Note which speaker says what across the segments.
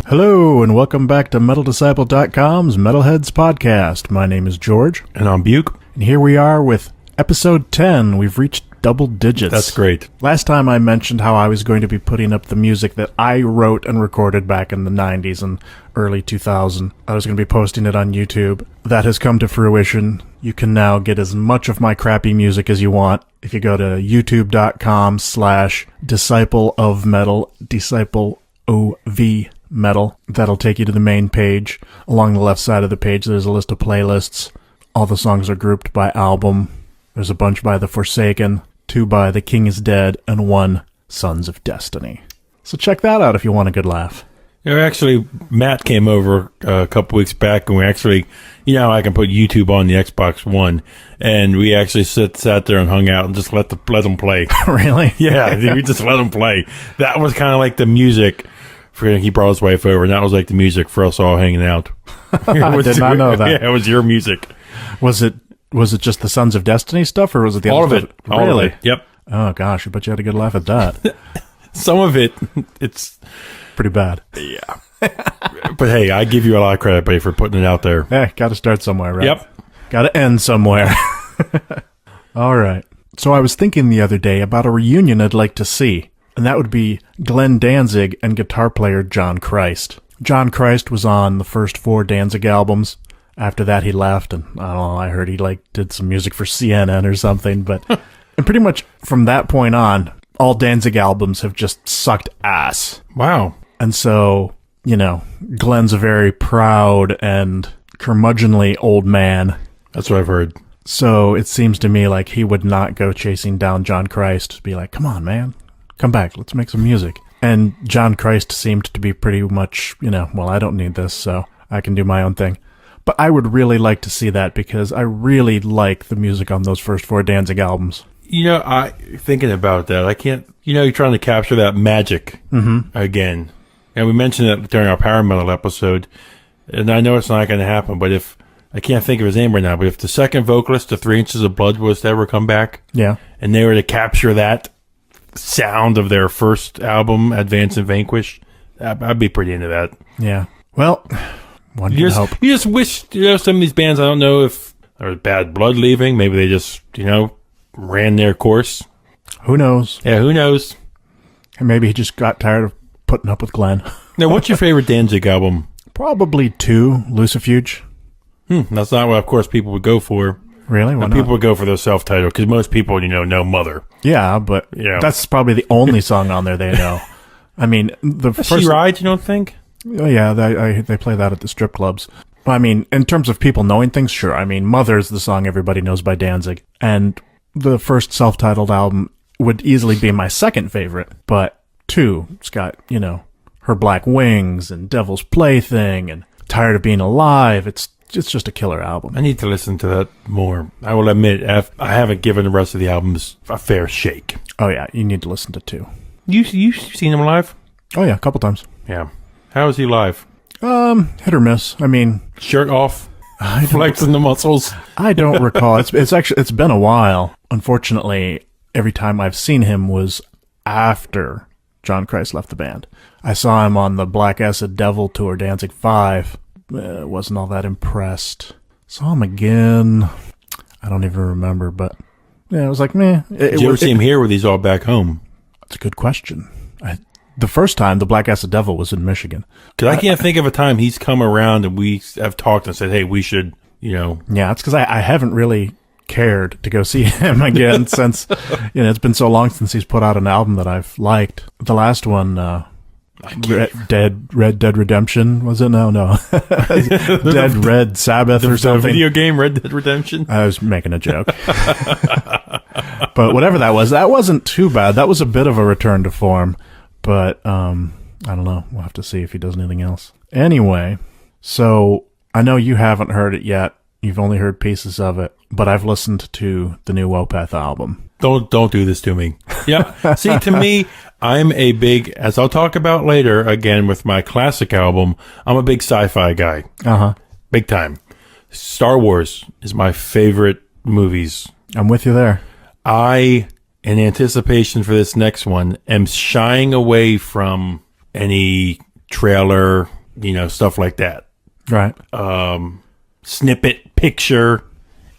Speaker 1: Hello, and welcome back to MetalDisciple.com's Metalheads podcast. My name is George.
Speaker 2: And I'm Buke.
Speaker 1: And here we are with episode 10. We've reached double digits.
Speaker 2: That's great.
Speaker 1: Last time I mentioned how I was going to be putting up the music that I wrote and recorded back in the 90s and early 2000. I was going to be posting it on YouTube. That has come to fruition. You can now get as much of my crappy music as you want if you go to youtube.com/disciple of metal, disciple OV metal. That'll take you to the main page. Along the left side of the page, there's a list of playlists. All the songs are grouped by album. There's a bunch by The Forsaken, 2 by The King is Dead, and 1 Sons of Destiny. So check that out if you want a good laugh.
Speaker 2: Actually, Matt came over a couple weeks back, and we actually, I can put YouTube on the Xbox One, and we actually sat there and hung out and just let them play.
Speaker 1: Really?
Speaker 2: Yeah, we just let them play. That was kind of like the music. He brought his wife over, and that was like the music for us all hanging out.
Speaker 1: I did not know that.
Speaker 2: Yeah, it was your music.
Speaker 1: Was it just the Sons of Destiny stuff, or was it the
Speaker 2: all
Speaker 1: other
Speaker 2: of
Speaker 1: stuff?
Speaker 2: it? All
Speaker 1: really?
Speaker 2: of it. Yep.
Speaker 1: Oh gosh, I bet you had a good laugh at that.
Speaker 2: Some of it, it's
Speaker 1: pretty bad.
Speaker 2: Yeah. But hey, I give you a lot of credit, buddy, for putting it out there.
Speaker 1: Hey, got to start somewhere, right?
Speaker 2: Yep.
Speaker 1: Got to end somewhere. All right. So I was thinking the other day about a reunion I'd like to see, and that would be Glenn Danzig and guitar player John Christ. John Christ was on the first 4 Danzig albums. After that, he left, and I don't know, I heard he did some music for CNN or something, but and pretty much from that point on, all Danzig albums have just sucked ass.
Speaker 2: Wow.
Speaker 1: And so, Glenn's a very proud and curmudgeonly old man.
Speaker 2: That's what I've heard.
Speaker 1: So it seems to me like he would not go chasing down John Christ, be like, come on, man, come back, let's make some music. And John Christ seemed to be pretty much, well, I don't need this, so I can do my own thing. But I would really like to see that because I really like the music on those first 4 Danzig albums.
Speaker 2: Thinking about that, I can't, you're trying to capture that magic again. And we mentioned it during our Power Metal episode, and I know it's not going to happen, but if, I can't think of his name right now, but if the second vocalist, the 3 Inches of Blood, was to ever come back,
Speaker 1: yeah, and
Speaker 2: they were to capture that sound of their first album, Advance and Vanquish, I'd be pretty into that.
Speaker 1: Yeah. Well, one can hope.
Speaker 2: You just wish, some of these bands, I don't know if there was bad blood leaving, maybe they just, ran their course.
Speaker 1: Who knows?
Speaker 2: Yeah, who knows?
Speaker 1: And maybe he just got tired of putting up with Glenn.
Speaker 2: Now, what's your favorite Danzig album?
Speaker 1: Probably 2, Lucifuge.
Speaker 2: That's not what, of course, people would go for.
Speaker 1: Really? Why not?
Speaker 2: People would go for the self-titled, because most people, know Mother.
Speaker 1: Yeah, but that's probably the only song on there they know. I mean, the
Speaker 2: Does
Speaker 1: first...
Speaker 2: She Ride, you don't think?
Speaker 1: Oh, yeah, they play that at the strip clubs. I mean, in terms of people knowing things, sure. I mean, Mother's the song everybody knows by Danzig. And the first self-titled album would easily be my second favorite. But 2, it's got, Her Black Wings and Devil's Plaything and Tired of Being Alive. It's just a killer album.
Speaker 2: I need to listen to that more. I will admit, I haven't given the rest of the albums a fair shake.
Speaker 1: Oh, yeah, you need to listen to 2.
Speaker 2: You've seen him live?
Speaker 1: Oh, yeah, a couple times.
Speaker 2: Yeah. How is he live?
Speaker 1: Hit or miss. I mean...
Speaker 2: Shirt off? Flexing the muscles?
Speaker 1: I don't recall. It's been a while. Unfortunately, every time I've seen him was after John Christ left the band. I saw him on the Black Acid Devil tour, Danzig 5. Wasn't all that impressed. Saw him again. I don't even remember, but yeah, it was like, meh.
Speaker 2: Did you ever see him here, or were these all back home?
Speaker 1: That's a good question. The first time, the Black Acid Devil was in Michigan.
Speaker 2: Because I can't think of a time he's come around and we have talked and said, hey, we should,
Speaker 1: Yeah, it's because I haven't really cared to go see him again since, it's been so long since he's put out an album that I've liked. The last one, Red Dead Redemption, was it? No. Dead Red Sabbath or something.
Speaker 2: The video game, Red Dead Redemption?
Speaker 1: I was making a joke. But whatever that wasn't too bad. That was a bit of a return to form. But, I don't know. We'll have to see if he does anything else. Anyway, so I know you haven't heard it yet. You've only heard pieces of it. But I've listened to the new Opeth album.
Speaker 2: Don't do this to me. Yeah. See, to me, I'm a big, as I'll talk about later, again, with my classic album, I'm a big sci-fi guy.
Speaker 1: Uh-huh.
Speaker 2: Big time. Star Wars is my favorite movies.
Speaker 1: I'm with you there.
Speaker 2: In anticipation for this next one, am shying away from any trailer, stuff like that.
Speaker 1: Right.
Speaker 2: Snippet, picture,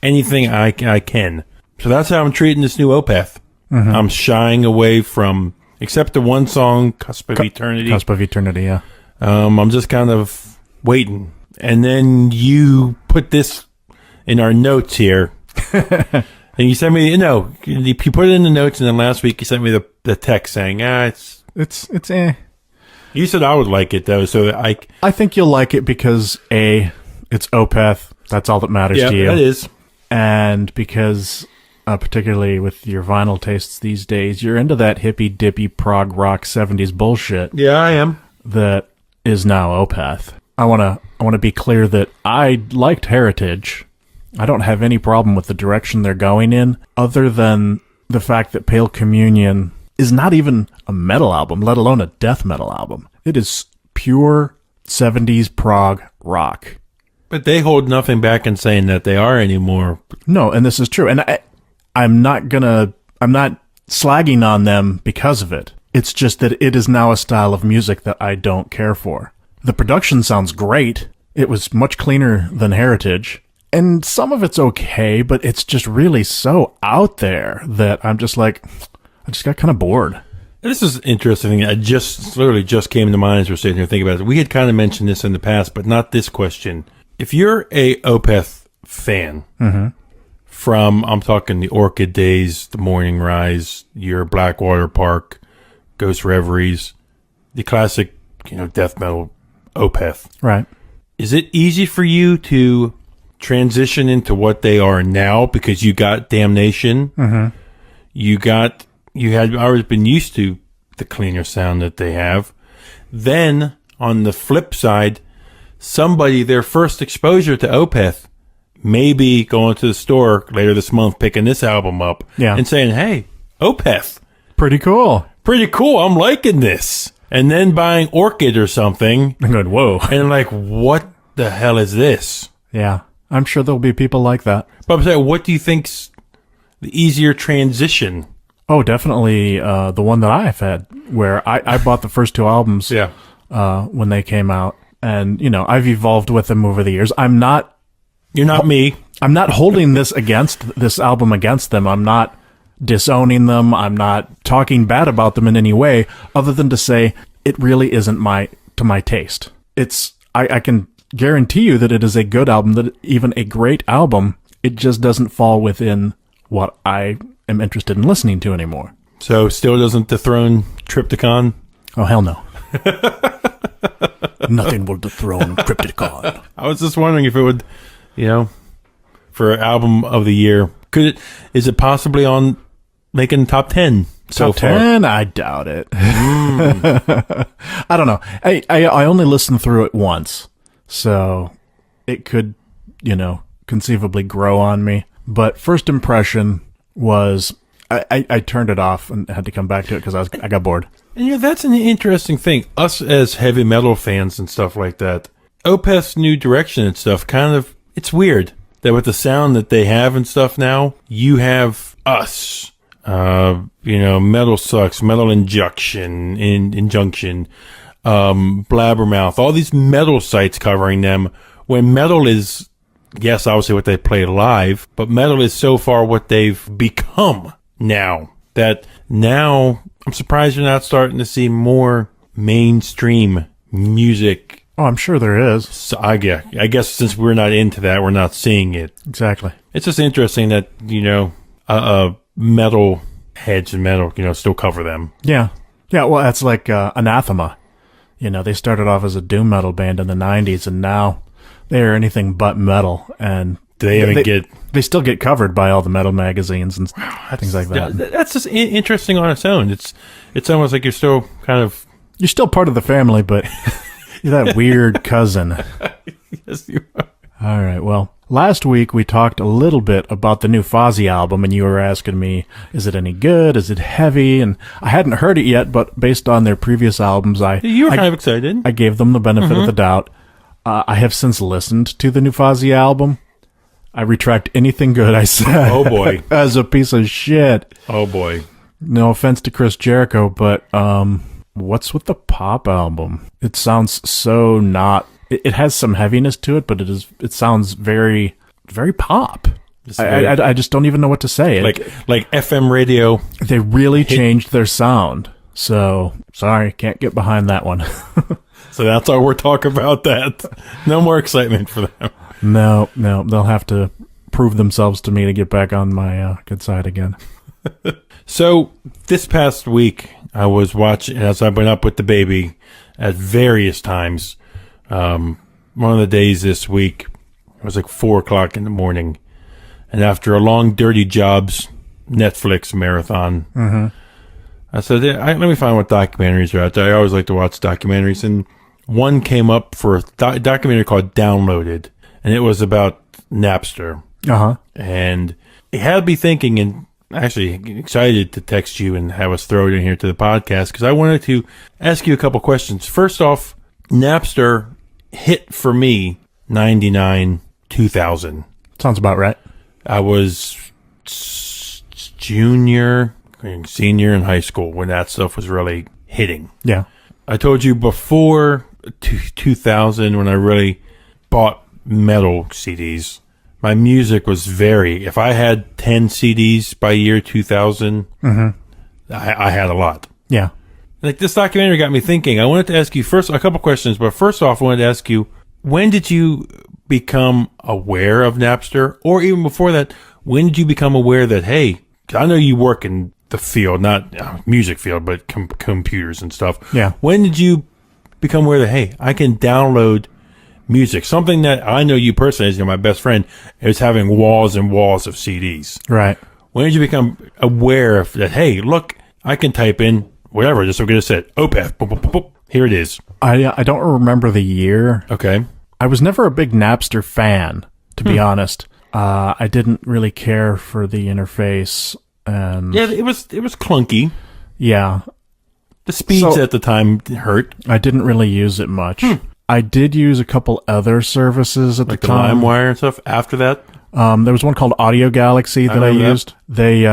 Speaker 2: anything I can. So that's how I'm treating this new Opeth.
Speaker 1: Mm-hmm.
Speaker 2: I'm shying away from, except the one song, Cusp of Eternity.
Speaker 1: Cusp of Eternity, yeah.
Speaker 2: I'm just kind of waiting. And then you put this in our notes here. And you sent me, you put it in the notes, and then last week you sent me the text saying,
Speaker 1: it's eh.
Speaker 2: You said I would like it, though, so
Speaker 1: I think you'll like it because, A, it's Opeth. That's all that matters to you.
Speaker 2: Yeah, that is.
Speaker 1: And because, particularly with your vinyl tastes these days, you're into that hippy-dippy prog rock 70s bullshit.
Speaker 2: Yeah, I am.
Speaker 1: That is now Opeth. I want to be clear that I liked Heritage. I don't have any problem with the direction they're going in, other than the fact that Pale Communion is not even a metal album, let alone a death metal album. It is pure 70s prog rock.
Speaker 2: But they hold nothing back in saying that they are anymore.
Speaker 1: No, and this is true. And I'm not slagging on them because of it. It's just that it is now a style of music that I don't care for. The production sounds great. It was much cleaner than Heritage. And some of it's okay, but it's just really so out there that I'm just like, I just got kind of bored.
Speaker 2: This is interesting. I literally just came to mind as we're sitting here thinking about it. We had kind of mentioned this in the past, but not this question. If you're a Opeth fan, from, I'm talking the Orchid days, the Morning Rise, your Blackwater Park, Ghost Reveries, the classic, death metal Opeth.
Speaker 1: Right.
Speaker 2: Is it easy for you to transition into what they are now because you got Damnation?
Speaker 1: Mm-hmm.
Speaker 2: You had always been used to the cleaner sound that they have. Then, on the flip side, their first exposure to Opeth, maybe going to the store later this month, picking this album up, and saying, hey, Opeth.
Speaker 1: Pretty cool.
Speaker 2: I'm liking this. And then buying Orchid or something.
Speaker 1: I'm going, whoa.
Speaker 2: And like, what the hell is this?
Speaker 1: Yeah, I'm sure there'll be people like that.
Speaker 2: But I'm saying, what do you think's the easier transition?
Speaker 1: Oh, definitely the one that I've had, where I bought the first two albums when they came out. And, I've evolved with them over the years. You're
Speaker 2: not me.
Speaker 1: I'm not holding this album against them. I'm not disowning them. I'm not talking bad about them in any way, other than to say it really isn't to my taste. I can guarantee you that it is a good album, that even a great album, it just doesn't fall within what I am interested in listening to anymore.
Speaker 2: So still doesn't dethrone Triptychon?
Speaker 1: Oh, hell no. Nothing will dethrone Triptychon.
Speaker 2: I was just wondering if it would, for album of the year, is it possibly on making top 10 so
Speaker 1: top
Speaker 2: far?
Speaker 1: 10? I doubt it. I don't know. I only listened through it once, so it could, conceivably grow on me. But first impression was I turned it off and had to come back to it because I got bored.
Speaker 2: And that's an interesting thing. Us as heavy metal fans and stuff like that, Opeth's new direction and stuff, it's weird that with the sound that they have and stuff now, you have us, Metal Sucks, Metal Injunction, Blabbermouth, all these metal sites covering them, when metal is, yes, obviously what they play live, but metal is so far what they've become now, that now I'm surprised you're not starting to see more mainstream music.
Speaker 1: Oh, I'm sure there is.
Speaker 2: So I guess since we're not into that, we're not seeing it.
Speaker 1: Exactly.
Speaker 2: It's just interesting that, metal heads and metal, still cover them.
Speaker 1: Yeah. Yeah, well, that's like Anathema. They started off as a doom metal band in the 90s, and now they are anything but metal. And they still get covered by all the metal magazines and things like that.
Speaker 2: That's just interesting on its own. It's almost like you're still
Speaker 1: you're still part of the family, but you're that weird cousin.
Speaker 2: Yes, you are.
Speaker 1: All right. Well, last week we talked a little bit about the new Fozzy album, and you were asking me, is it any good? Is it heavy? And I hadn't heard it yet, but based on their previous albums,
Speaker 2: you were kind of excited.
Speaker 1: I gave them the benefit of the doubt. I have since listened to the new Fozzy album. I retract anything good I said.
Speaker 2: Oh, boy.
Speaker 1: As a piece of shit.
Speaker 2: Oh, boy.
Speaker 1: No offense to Chris Jericho, but what's with the pop album? It sounds so not... It has some heaviness to it, but it sounds very, very pop. I just don't even know what to say.
Speaker 2: Like FM radio.
Speaker 1: They really changed their sound. So, sorry, can't get behind that one.
Speaker 2: So that's all we're talking about that. No more excitement for them.
Speaker 1: No, they'll have to prove themselves to me to get back on my good side again.
Speaker 2: So this past week, I was watching, as I went up with the baby at various times. One of the days this week, it was like 4 o'clock in the morning. And after a long Dirty Jobs Netflix marathon, I said, let me find what documentaries are out there. I always like to watch documentaries. And one came up for a documentary called Downloaded. And it was about Napster. And it had me thinking, and actually excited to text you and have us throw it in here to the podcast, because I wanted to ask you a couple questions. First off, Napster hit for me 99, 2000.
Speaker 1: Sounds about right.
Speaker 2: I was senior in high school when that stuff was really hitting.
Speaker 1: Yeah.
Speaker 2: I told you before 2000, when I really bought metal CDs, my music was if I had 10 CDs by year 2000, I had a lot.
Speaker 1: Yeah.
Speaker 2: Like, this documentary got me thinking. I wanted to ask you first a couple questions, but first off, I wanted to ask you, when did you become aware of Napster? Or even before that, when did you become aware that, hey, I know you work in the field, not music field, but computers and stuff.
Speaker 1: Yeah.
Speaker 2: When did you become aware that, hey, I can download music? Something that I know you personally, as my best friend, is having walls and walls of CDs.
Speaker 1: Right.
Speaker 2: When did you become aware of that, hey, look, I can type in whatever, just so I'm going to say Opeth, boop, boop, boop, boop. Here it is.
Speaker 1: I don't remember the year.
Speaker 2: Okay.
Speaker 1: I was never a big Napster fan, to be honest. I didn't really care for the interface, and
Speaker 2: yeah, it was clunky.
Speaker 1: Yeah,
Speaker 2: the speeds at the time hurt.
Speaker 1: I didn't really use it much. I did use a couple other services at the time,
Speaker 2: LimeWire and stuff. After that,
Speaker 1: there was one called Audio Galaxy that I used. They,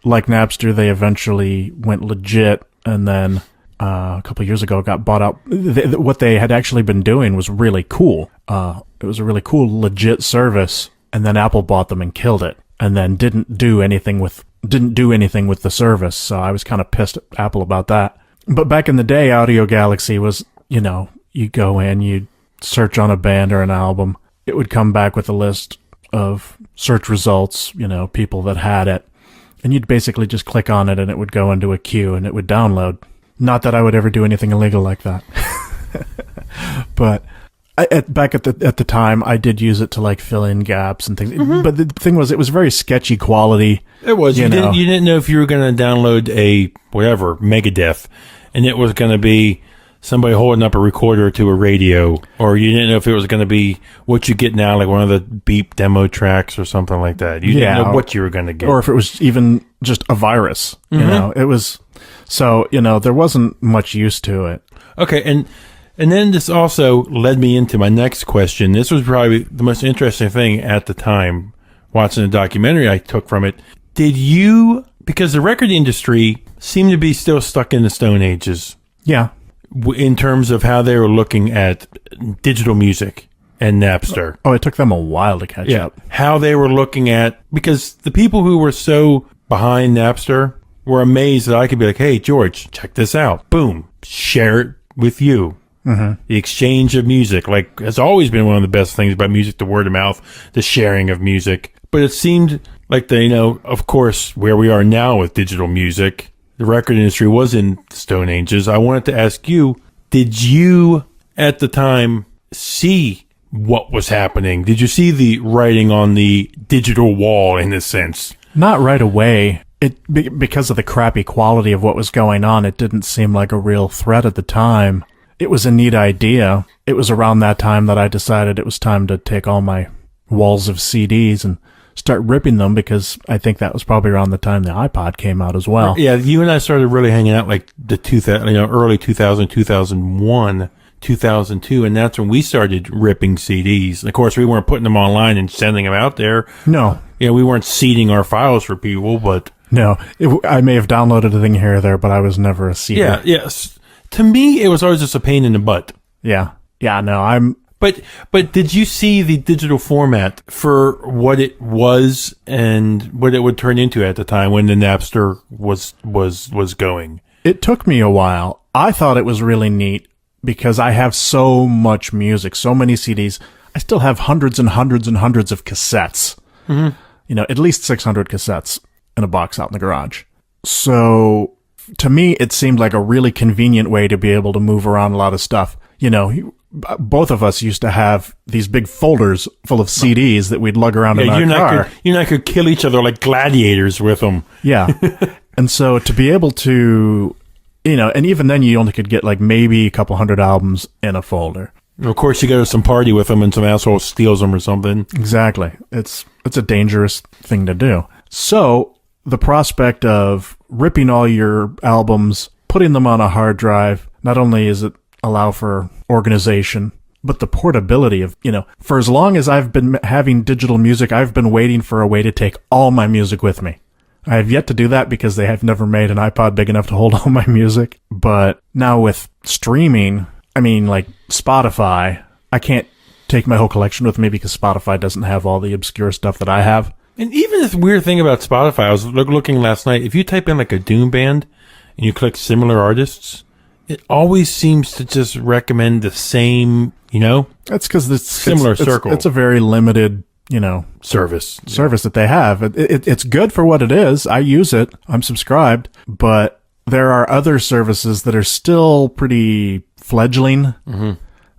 Speaker 1: like Napster, they eventually went legit, and then a couple of years ago got bought out. What they had actually been doing was really cool. It was a really cool, legit service, and then Apple bought them and killed it, and then didn't do anything with the service. So I was kind of pissed at Apple about that. But back in the day, Audio Galaxy was, you go in, you search on a band or an album, it would come back with a list of search results, people that had it, and you'd basically just click on it and it would go into a queue and it would download. Not that I would ever do anything illegal like that. But back at the time, I did use it to fill in gaps and things. But the thing was, it was very sketchy quality.
Speaker 2: It was. You didn't know if you were going to download a whatever Megadeth, and it was going to be somebody holding up a recorder to a radio, or you didn't know if it was going to be what you get now, like one of the Beep demo tracks or something like that. You didn't know what you were going to get,
Speaker 1: or if it was even just a virus. It was. So there wasn't much use to it.
Speaker 2: Okay, and then this also led me into my next question. This was probably the most interesting thing at the time, watching the documentary I took from it. Did you, because the record industry seemed to be still stuck in the Stone Ages.
Speaker 1: Yeah.
Speaker 2: In terms of how they were looking at digital music and Napster.
Speaker 1: Oh, it took them a while to catch up.
Speaker 2: How they were looking at, because the people who were so behind Napster were amazed that I could be like, hey, George, check this out. Boom. Share it with you. The exchange of music, has always been one of the best things about music, the word of mouth, the sharing of music. But it seemed like of course, where we are now with digital music, the record industry was in the Stone Ages. I wanted to ask you, did you at the time see what was happening? Did you see the writing on the digital wall in this sense?
Speaker 1: Not right away. Because of the crappy quality of what was going on, it didn't seem like a real threat at the time. It was a neat idea. It was around that time that I decided it was time to take all my walls of CDs and start ripping them, because I think that was probably around the time the iPod came out as well.
Speaker 2: Yeah, you and I started really hanging out the early 2000, 2001, 2002, and that's when we started ripping CDs. And of course, we weren't putting them online and sending them out there.
Speaker 1: No.
Speaker 2: We weren't seeding our files for people, but...
Speaker 1: No, I may have downloaded a thing here or there, but I was never a seeder.
Speaker 2: Yes. to me, it was always just a pain in the butt.
Speaker 1: Yeah. Yeah, no,
Speaker 2: But did you see the digital format for what it was and what it would turn into at the time when the Napster was going?
Speaker 1: It took me a while. I thought it was really neat because I have so much music, so many CDs. I still have hundreds and hundreds and hundreds of cassettes. Mm-hmm. You know, at least 600 cassettes in a box out in the garage. So to me, it seemed like a really convenient way to be able to move around a lot of stuff. You know, both of us used to have these big folders full of CDs that we'd lug around in our car.
Speaker 2: You're not going to kill each other like gladiators with them.
Speaker 1: Yeah. And so to be able to, you know, and even then you only could get like maybe a couple hundred albums in a folder.
Speaker 2: Of course, you go to some party with them and some asshole steals them or something.
Speaker 1: Exactly. It's a dangerous thing to do. So the prospect of ripping all your albums, putting them on a hard drive, not only is it allow for organization, but the portability of, you know, for as long as I've been having digital music, I've been waiting for a way to take all my music with me. I have yet to do that because they have never made an iPod big enough to hold all my music. But now with streaming, I mean, like Spotify, I can't take my whole collection with me because Spotify doesn't have all the obscure stuff that I have.
Speaker 2: And even this weird thing about Spotify, I was looking last night, if you type in like a Doom band and you click similar artists, it always seems to just recommend the same, you know?
Speaker 1: That's because it's
Speaker 2: similar circle.
Speaker 1: It's a very limited, you know,
Speaker 2: service
Speaker 1: that they have. It's good for what it is. I use it. I'm subscribed, but there are other services that are still pretty fledgling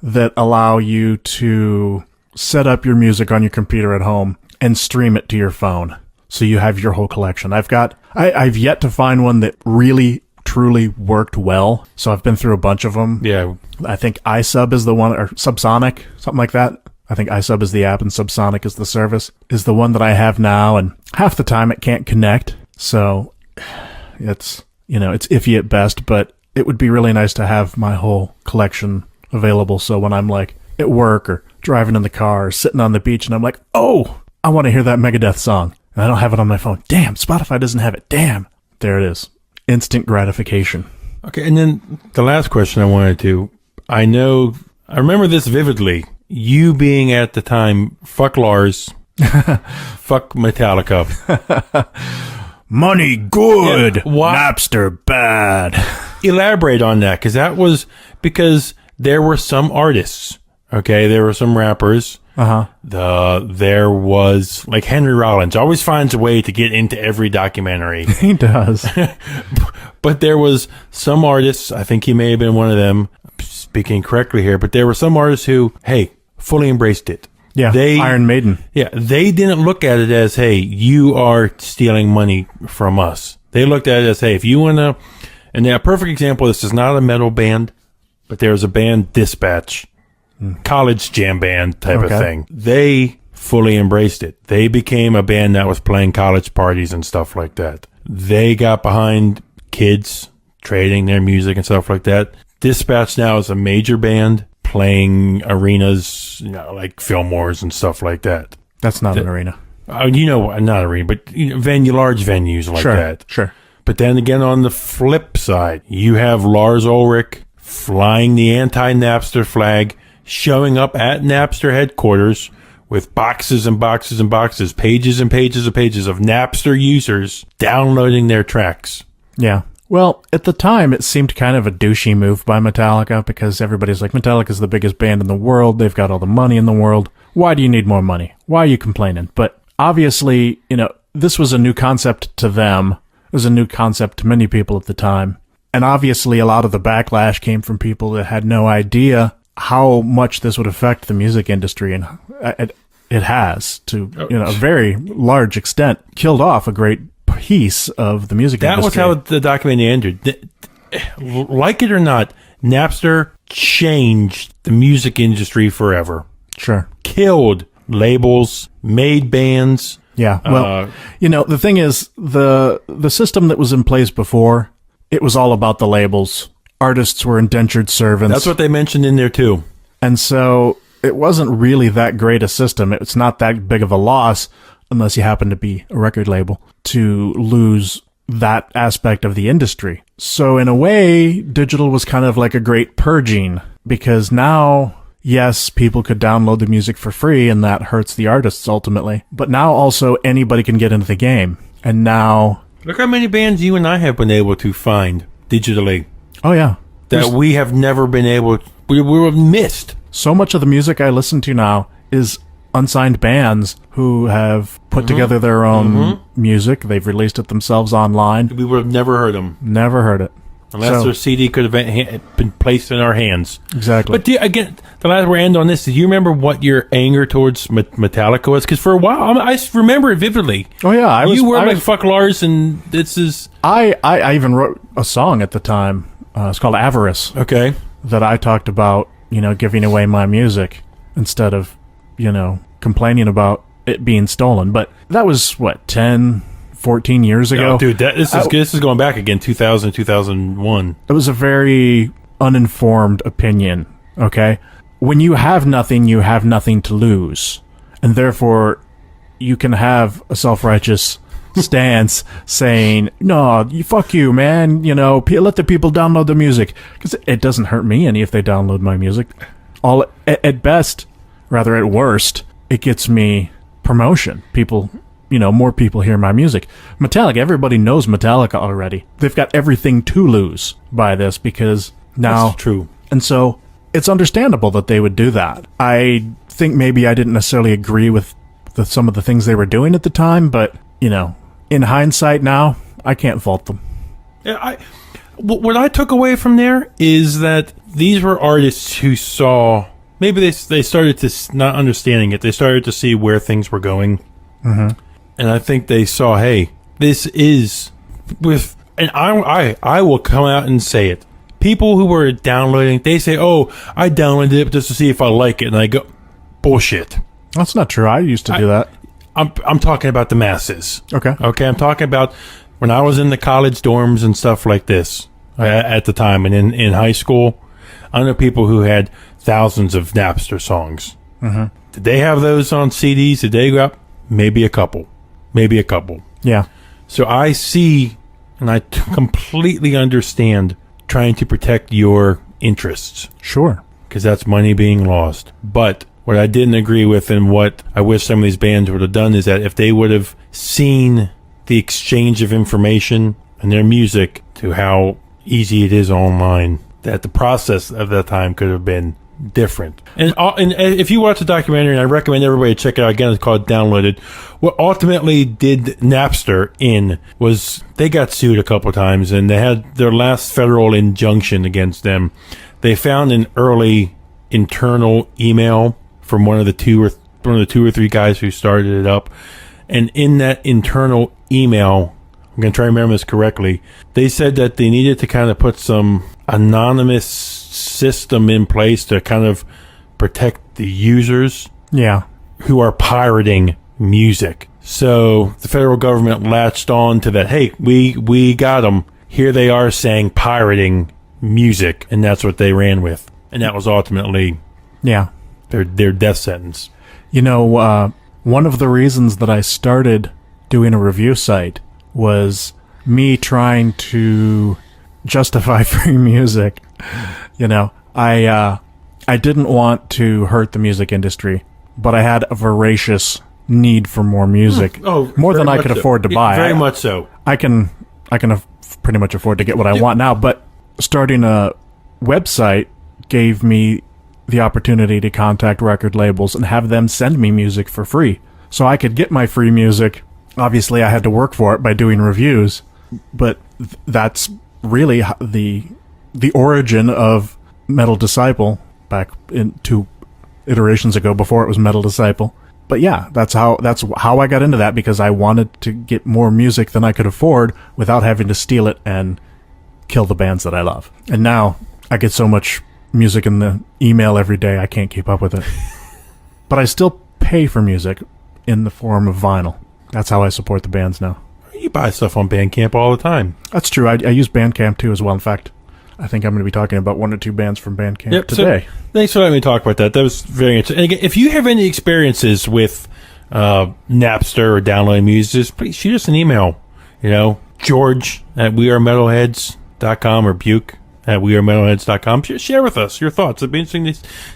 Speaker 1: that allow you to set up your music on your computer at home and stream it to your phone. So you have your whole collection. I've yet to find one that really truly worked well. So I've been through a bunch of them.
Speaker 2: Yeah.
Speaker 1: I think iSub is the one, or Subsonic, something like that. I think iSub is the app and Subsonic is the service, is the one that I have now. And half the time it can't connect. So it's, you know, it's iffy at best, but it would be really nice to have my whole collection available. So when I'm like at work or driving in the car or sitting on the beach and I'm like, oh, I want to hear that Megadeth song. And I don't have it on my phone. Damn, Spotify doesn't have it. Damn. There it is. Instant gratification. Okay,
Speaker 2: and then the last question I wanted to, I remember this vividly. You being at the time, fuck Lars, fuck Metallica.
Speaker 1: Money good,
Speaker 2: yeah,
Speaker 1: Napster bad.
Speaker 2: Elaborate on that, because there were some artists, okay, there were some rappers. There was like Henry Rollins always finds a way to get into every documentary.
Speaker 1: He does.
Speaker 2: But there was some artists, I think he may have been one of them, speaking correctly here, but there were some artists who, hey, fully embraced it.
Speaker 1: Yeah, Iron Maiden.
Speaker 2: Yeah, they didn't look at it as, hey, you are stealing money from us. They looked at it as, hey, if you want to, and a perfect example, this is not a metal band, but there's a band, Dispatch. College jam band type of thing. They fully embraced it. They became a band that was playing college parties and stuff like that. They got behind kids trading their music and stuff like that. Dispatch now is a major band playing arenas, you know, like Fillmore's and stuff like that.
Speaker 1: That's not an arena.
Speaker 2: You know, not arena, but you know, large venues like that.
Speaker 1: Sure.
Speaker 2: But then again, on the flip side, you have Lars Ulrich flying the anti-Napster flag, showing up at Napster headquarters with boxes and boxes and boxes, pages and pages and pages of Napster users downloading their tracks.
Speaker 1: Yeah. Well, at the time, it seemed kind of a douchey move by Metallica because everybody's like, Metallica's the biggest band in the world. They've got all the money in the world. Why do you need more money? Why are you complaining? But obviously, you know, this was a new concept to them. It was a new concept to many people at the time. And obviously, a lot of the backlash came from people that had no idea how much this would affect the music industry, and it has to, you know, a very large extent killed off a great piece of the music industry.
Speaker 2: That was how the documentary ended. Like it or not, Napster changed the music industry forever.
Speaker 1: Sure.
Speaker 2: Killed labels, made bands.
Speaker 1: Yeah. Well, you know, the thing is, the system that was in place before, it was all about the labels. Artists were indentured servants.
Speaker 2: That's what they mentioned in there too.
Speaker 1: And so it wasn't really that great a system. It's not that big of a loss unless you happen to be a record label to lose that aspect of the industry. So in a way, digital was kind of like a great purging, because now, yes, people could download the music for free, and that hurts the artists ultimately. But now also anybody can get into the game. And now...
Speaker 2: Look how many bands you and I have been able to find digitally.
Speaker 1: Oh, yeah.
Speaker 2: That we have never been able... We were missed.
Speaker 1: So much of the music I listen to now is unsigned bands who have put together their own music. They've released it themselves online.
Speaker 2: We would have never heard them.
Speaker 1: Never heard it.
Speaker 2: Unless their CD could have been placed in our hands.
Speaker 1: Exactly.
Speaker 2: But again, the last we're end on this, do you remember what your anger towards Metallica was? Because for a while, I remember it vividly.
Speaker 1: Oh, yeah.
Speaker 2: You were like, fuck Lars, and this is...
Speaker 1: I even wrote a song at the time. It's called Avarice.
Speaker 2: Okay.
Speaker 1: That I talked about, giving away my music instead of, complaining about it being stolen. But that was, 14 years ago?
Speaker 2: Oh, dude, this is going back again, 2000, 2001.
Speaker 1: It was a very uninformed opinion, okay? When you have nothing to lose. And therefore, you can have a self-righteous stance saying, no, fuck you, man, let the people download the music. Because it doesn't hurt me any if they download my music. At best, rather at worst, it gets me promotion. People, more people hear my music. Metallica, everybody knows Metallica already. They've got everything to lose by this because now...
Speaker 2: That's true.
Speaker 1: And so it's understandable that they would do that. I think maybe I didn't necessarily agree with some of the things they were doing at the time, but, in hindsight now, I can't fault them.
Speaker 2: Yeah, what I took away from there is that these were artists who saw... Maybe they started to, not understanding it, they started to see where things were going. Mm-hmm. And I think they saw, hey, this is with... And I will come out and say it. People who were downloading, they say, oh, I downloaded it just to see if I like it. And I go, bullshit.
Speaker 1: That's not true. I used to do that.
Speaker 2: I'm talking about the masses.
Speaker 1: Okay.
Speaker 2: Okay, I'm talking about when I was in the college dorms and stuff like this at the time. And in high school, I know people who had thousands of Napster songs. Mm-hmm. Did they have those on CDs? Did they go up? Maybe a couple.
Speaker 1: Yeah.
Speaker 2: So I see, and I completely understand trying to protect your interests.
Speaker 1: Sure.
Speaker 2: Because that's money being lost. But what I didn't agree with and what I wish some of these bands would have done is that if they would have seen the exchange of information and their music to how easy it is online, that the process of that time could have been different. And if you watch the documentary, and I recommend everybody check it out again, it's called Downloaded. What ultimately did Napster in was they got sued a couple times, and they had their last federal injunction against them. They found an early internal email from one of the two or three guys who started it up, and in that internal email, I'm going to try to remember this correctly, they said that they needed to kind of put some anonymous system in place to kind of protect the users who are pirating music. So the federal government latched on to that. Hey, we got them. Here they are saying pirating music, and that's what they ran with. And that was ultimately their death sentence.
Speaker 1: One of the reasons that I started doing a review site was me trying to justify free music. I didn't want to hurt the music industry, but I had a voracious need for more music. More than I could afford to buy.
Speaker 2: Very much so.
Speaker 1: I can pretty much afford to get what I want now, but starting a website gave me the opportunity to contact record labels and have them send me music for free. So I could get my free music. Obviously, I had to work for it by doing reviews, but that's really the origin of Metal Disciple back in 2 iterations ago before it was Metal Disciple. But yeah, that's how I got into that, because I wanted to get more music than I could afford without having to steal it and kill the bands that I love. And now I get so much music in the email every day, I can't keep up with it. But I still pay for music in the form of vinyl. That's how I support the bands now.
Speaker 2: You buy stuff on Bandcamp all the time.
Speaker 1: That's true. I use Bandcamp too as well. In fact, I think I'm going to be talking about 1 or 2 bands from Bandcamp today.
Speaker 2: So, thanks for letting me talk about that. That was very interesting. And again, if you have any experiences with Napster or downloading music, please shoot us an email. George at wearemetalheads.com or Buke at wearemetalheads.com. Share with us your thoughts. It'd be interesting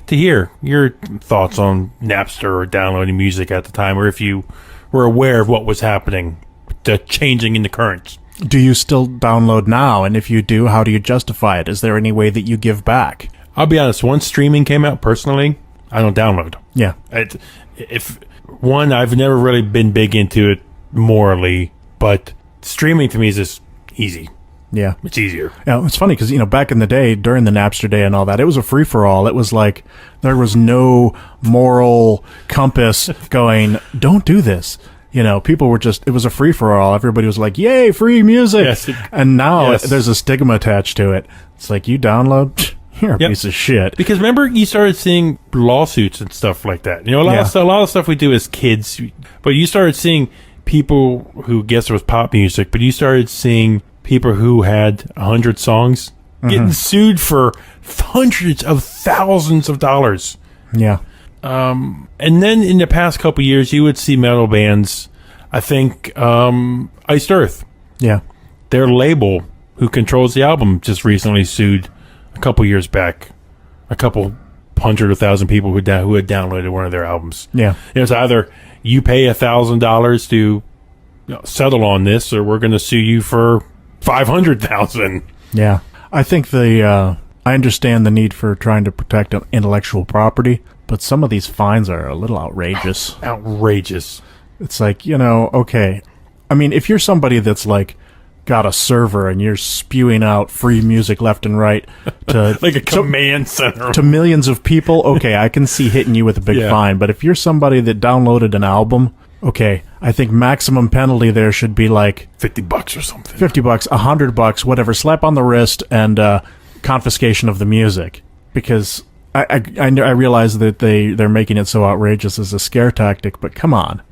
Speaker 2: to hear your thoughts on Napster or downloading music at the time, or if you were aware of what was happening, the changing in the currents.
Speaker 1: Do you still download now? And if you do, how do you justify it? Is there any way that you give back?
Speaker 2: I'll be honest, once streaming came out, personally, I don't download.
Speaker 1: Yeah.
Speaker 2: I've never really been big into it morally, but streaming to me is just easy.
Speaker 1: Yeah.
Speaker 2: It's easier.
Speaker 1: Yeah, it's funny because, back in the day, during the Napster day and all that, it was a free-for-all. It was like there was no moral compass going, don't do this. People were just, it was a free-for-all. Everybody was like, yay, free music.
Speaker 2: Yes,
Speaker 1: and now there's a stigma attached to it. It's like, you download, you're a piece of shit.
Speaker 2: Because remember, you started seeing lawsuits and stuff like that. A lot of stuff we do as kids, but you started seeing people who, guess it was pop music, but you started seeing people who had 100 songs getting sued for hundreds of thousands of dollars.
Speaker 1: Yeah.
Speaker 2: And then in the past couple of years, you would see metal bands, I think Iced Earth.
Speaker 1: Yeah.
Speaker 2: Their label, who controls the album, just recently sued a couple years back a couple hundred or thousand people who had downloaded one of their albums.
Speaker 1: Yeah.
Speaker 2: It's either you pay $1,000 to settle on this, or we're going to sue you for $500,000.
Speaker 1: Yeah. I think I understand the need for trying to protect intellectual property, but some of these fines are a little outrageous.
Speaker 2: Outrageous.
Speaker 1: It's like, okay. I mean, if you're somebody that's like got a server and you're spewing out free music left and right to
Speaker 2: like a command center
Speaker 1: to millions of people, okay, I can see hitting you with a big fine. But if you're somebody that downloaded an album, okay, I think maximum penalty there should be like
Speaker 2: $50 or something.
Speaker 1: $50, $100, whatever, slap on the wrist and confiscation of the music. Because I realize that they're making it so outrageous as a scare tactic, but come on.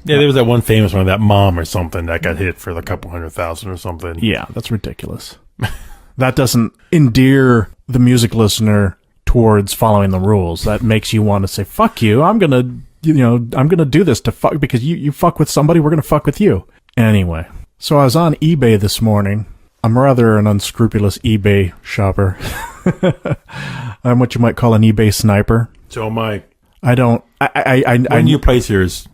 Speaker 2: Yeah, there was that one famous one, that mom or something, that got hit for a couple $100,000 or something.
Speaker 1: Yeah, that's ridiculous. That doesn't endear the music listener towards following the rules. That makes you want to say, fuck you, I'm gonna do this to fuck, because you fuck with somebody, we're gonna fuck with you. Anyway, so I was on eBay this morning. I'm rather an unscrupulous eBay shopper. I'm what you might call an eBay sniper.
Speaker 2: So am I.
Speaker 1: I don't...
Speaker 2: When you place yours?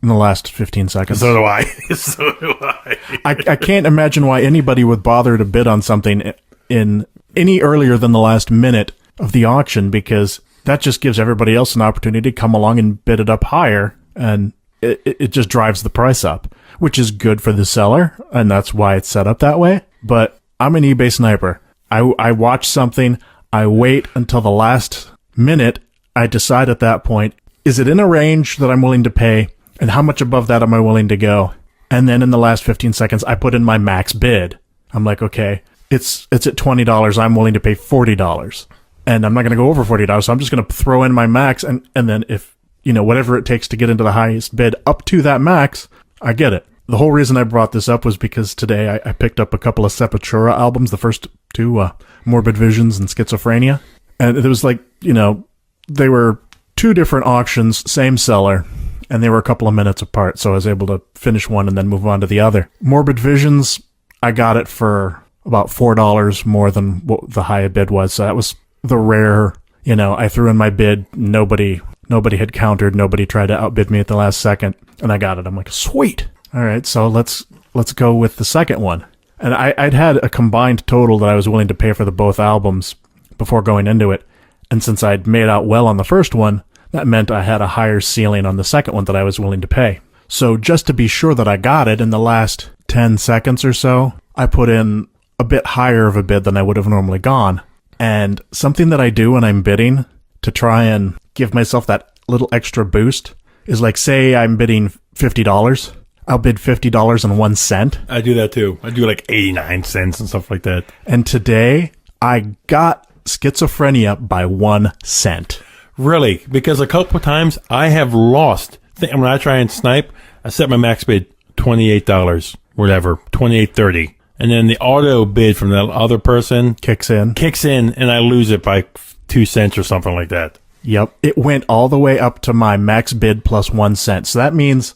Speaker 1: In the last 15 seconds.
Speaker 2: So do I. So do I.
Speaker 1: I can't imagine why anybody would bother to bid on something in any earlier than the last minute of the auction, because that just gives everybody else an opportunity to come along and bid it up higher, and it just drives the price up, which is good for the seller, and that's why it's set up that way. But I'm an eBay sniper. I watch something, I wait until the last minute, I decide at that point, is it in a range that I'm willing to pay? And how much above that am I willing to go? And then in the last 15 seconds, I put in my max bid. I'm like, okay, it's at $20. I'm willing to pay $40. And I'm not going to go over $40. So I'm just going to throw in my max. And then if, whatever it takes to get into the highest bid up to that max, I get it. The whole reason I brought this up was because today I picked up a couple of Sepultura albums, the first two, Morbid Visions and Schizophrenia. And it was like, they were two different auctions, same seller. And they were a couple of minutes apart, so I was able to finish one and then move on to the other. Morbid Visions, I got it for about $4 more than what the high bid was, so that was the rare, I threw in my bid, nobody had countered, nobody tried to outbid me at the last second, and I got it. I'm like, sweet! Alright, so let's go with the second one. And I'd had a combined total that I was willing to pay for both albums before going into it, and since I'd made out well on the first one, that meant I had a higher ceiling on the second one that I was willing to pay. So just to be sure that I got it, in the last 10 seconds or so, I put in a bit higher of a bid than I would have normally gone. And something that I do when I'm bidding to try and give myself that little extra boost is, like, say I'm bidding $50. I'll bid $50.01.
Speaker 2: I do that too. I do like 89 cents and stuff like that.
Speaker 1: And today, I got Schizophrenia by 1 cent.
Speaker 2: Really? Because a couple of times I have lost. When I try and snipe, I set my max bid $28, whatever, $28.30, and then the auto bid from that other person
Speaker 1: kicks in,
Speaker 2: and I lose it by 2 cents or something like that.
Speaker 1: Yep, it went all the way up to my max bid plus 1 cent. So that means,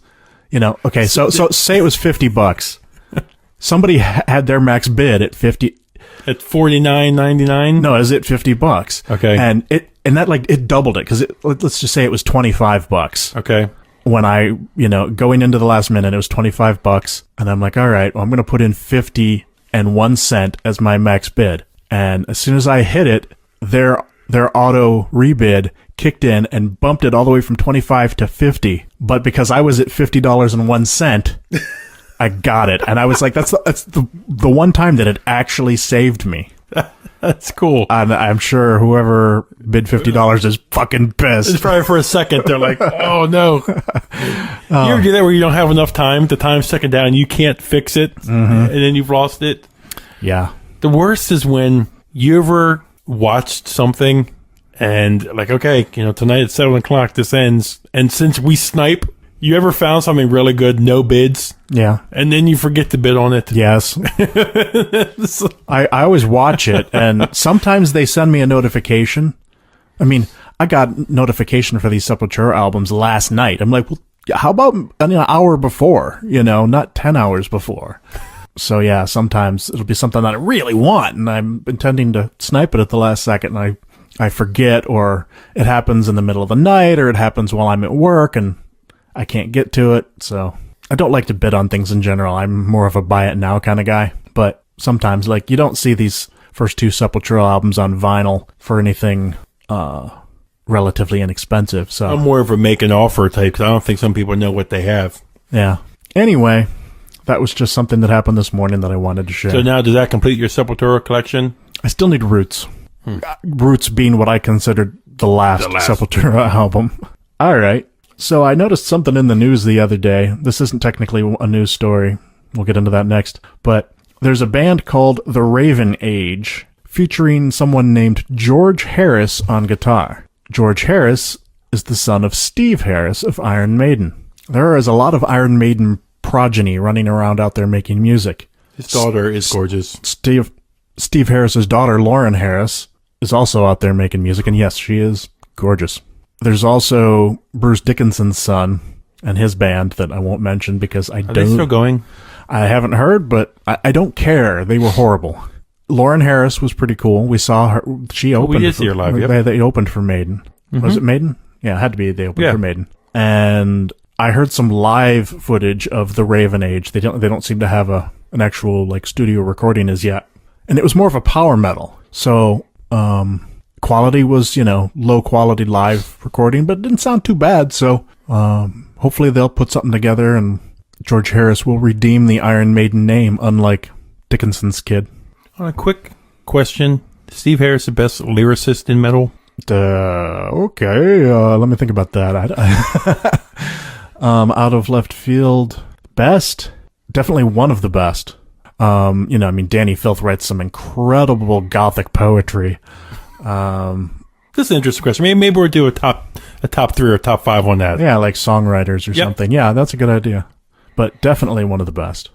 Speaker 1: okay, so say it was $50. somebody had their max bid at 50.
Speaker 2: At $49.99?
Speaker 1: No, is it $50?
Speaker 2: Okay.
Speaker 1: And that like it doubled it because let's just say it was $25.
Speaker 2: Okay.
Speaker 1: When I, going into the last minute, it was $25, and I'm like, all right, well, I'm going to put in 50.01 as my max bid. And as soon as I hit it, their auto rebid kicked in and bumped it all the way from 25 to 50. But because I was at $50.01, I got it. And I was like, that's the one time that it actually saved me.
Speaker 2: That's cool.
Speaker 1: And I'm sure whoever bid $50 is fucking pissed.
Speaker 2: It's probably for a second they're like, oh no. You ever do that where you don't have enough time? The time's ticking down and you can't fix it, and then you've lost it?
Speaker 1: Yeah.
Speaker 2: The worst is when you ever watched something and like, okay, tonight at 7 o'clock this ends, and since we snipe, you ever found something really good, no bids?
Speaker 1: Yeah.
Speaker 2: And then you forget to bid on it?
Speaker 1: Yes. I always watch it, and sometimes they send me a notification. I mean, I got notification for these Sepultura albums last night. I'm like, well, how about an hour before? Not 10 hours before. So yeah, sometimes it'll be something that I really want, and I'm intending to snipe it at the last second, and I forget, or it happens in the middle of the night, or it happens while I'm at work, and I can't get to it. So I don't like to bid on things in general. I'm more of a buy it now kind of guy. But sometimes, like, you don't see these first two Sepultura albums on vinyl for anything relatively inexpensive. So
Speaker 2: I'm more of a make an offer type, because I don't think some people know what they have.
Speaker 1: Yeah. Anyway, that was just something that happened this morning that I wanted to share.
Speaker 2: So now, does that complete your Sepultura collection?
Speaker 1: I still need Roots. Roots being what I considered the last Sepultura album. All right. So I noticed something in the news the other day. This isn't technically a news story. We'll get into that next. But there's a band called The Raven Age featuring someone named George Harris on guitar. George Harris is the son of Steve Harris of Iron Maiden. There is a lot of Iron Maiden progeny running around out there making music.
Speaker 2: His daughter is gorgeous.
Speaker 1: Steve Harris's daughter, Lauren Harris, is also out there making music. And yes, she is gorgeous. There's also Bruce Dickinson's son and his band that I won't mention because
Speaker 2: Are they still going?
Speaker 1: I haven't heard, but I don't care. They were horrible. Lauren Harris was pretty cool. We saw her. She opened.
Speaker 2: We did see her live. Yep.
Speaker 1: They opened for Maiden. Mm-hmm. Was it Maiden? Yeah, it had to be. They opened for Maiden. And I heard some live footage of the Raven Age. They don't seem to have an actual like studio recording as yet. And it was more of a power metal. So quality was, low quality live recording, but it didn't sound too bad. So hopefully they'll put something together and George Harris will redeem the Iron Maiden name, unlike Dickinson's kid.
Speaker 2: On a quick question, Steve Harris the best lyricist in metal?
Speaker 1: Okay, let me think about that. Out of left field, best? Definitely one of the best. Danny Filth writes some incredible gothic poetry.
Speaker 2: This is an interesting question. Maybe we'll do a top 3 or top 5 on that.
Speaker 1: Yeah, like songwriters or something. Yeah, that's a good idea. But definitely one of the best.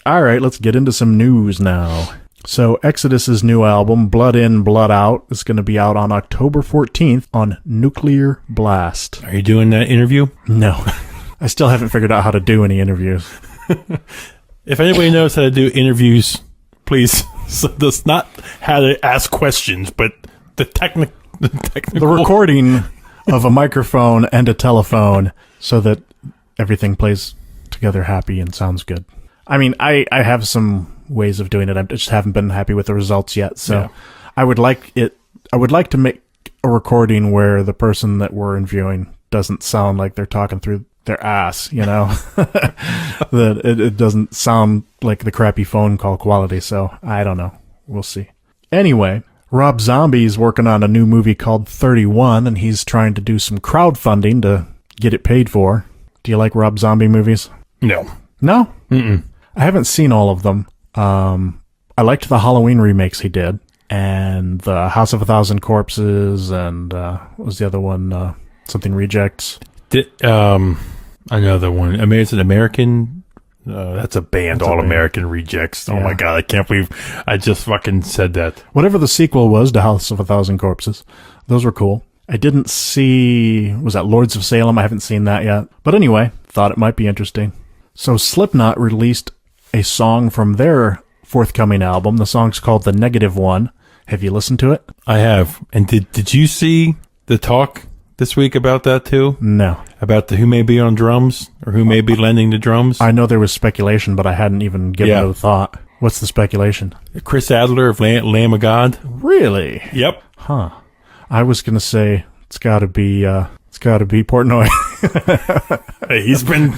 Speaker 1: All right, let's get into some news now. So Exodus's new album, Blood In, Blood Out, is going to be out on October 14th on Nuclear Blast.
Speaker 2: Are you doing that interview?
Speaker 1: No. I still haven't figured out how to do any interviews.
Speaker 2: If anybody knows how to do interviews, please. So that's not how to ask questions, but the technical...
Speaker 1: The recording of a microphone and a telephone so that everything plays together happy and sounds good. I mean, I have some ways of doing it. I just haven't been happy with the results yet. So I would like to make a recording where the person that we're interviewing doesn't sound like they're talking through their ass, that it doesn't sound like the crappy phone call quality. So I don't know. We'll see. Anyway, Rob Zombie's working on a new movie called 31, and he's trying to do some crowdfunding to get it paid for. Do you like Rob Zombie movies?
Speaker 2: No.
Speaker 1: No?
Speaker 2: Mm-mm.
Speaker 1: I haven't seen all of them. I liked the Halloween remakes he did, and the House of a Thousand Corpses, and what was the other one? Something Rejects.
Speaker 2: Another one. American. That's a band. All American Rejects. Oh my god! I can't believe I just fucking said that.
Speaker 1: Whatever the sequel was to House of a Thousand Corpses, those were cool. I didn't see. Was that Lords of Salem? I haven't seen that yet. But anyway, thought it might be interesting. So Slipknot released a song from their forthcoming album. The song's called The Negative One. Have you listened to it?
Speaker 2: I have. And did you see the talk this week about that too?
Speaker 1: No.
Speaker 2: About who may be on drums or who may be lending the drums?
Speaker 1: I know there was speculation, but I hadn't even given it a thought. What's the speculation?
Speaker 2: Chris Adler of Lamb of God.
Speaker 1: Really?
Speaker 2: Yep.
Speaker 1: Huh. I was going to say it's got to be Portnoy.
Speaker 2: He's been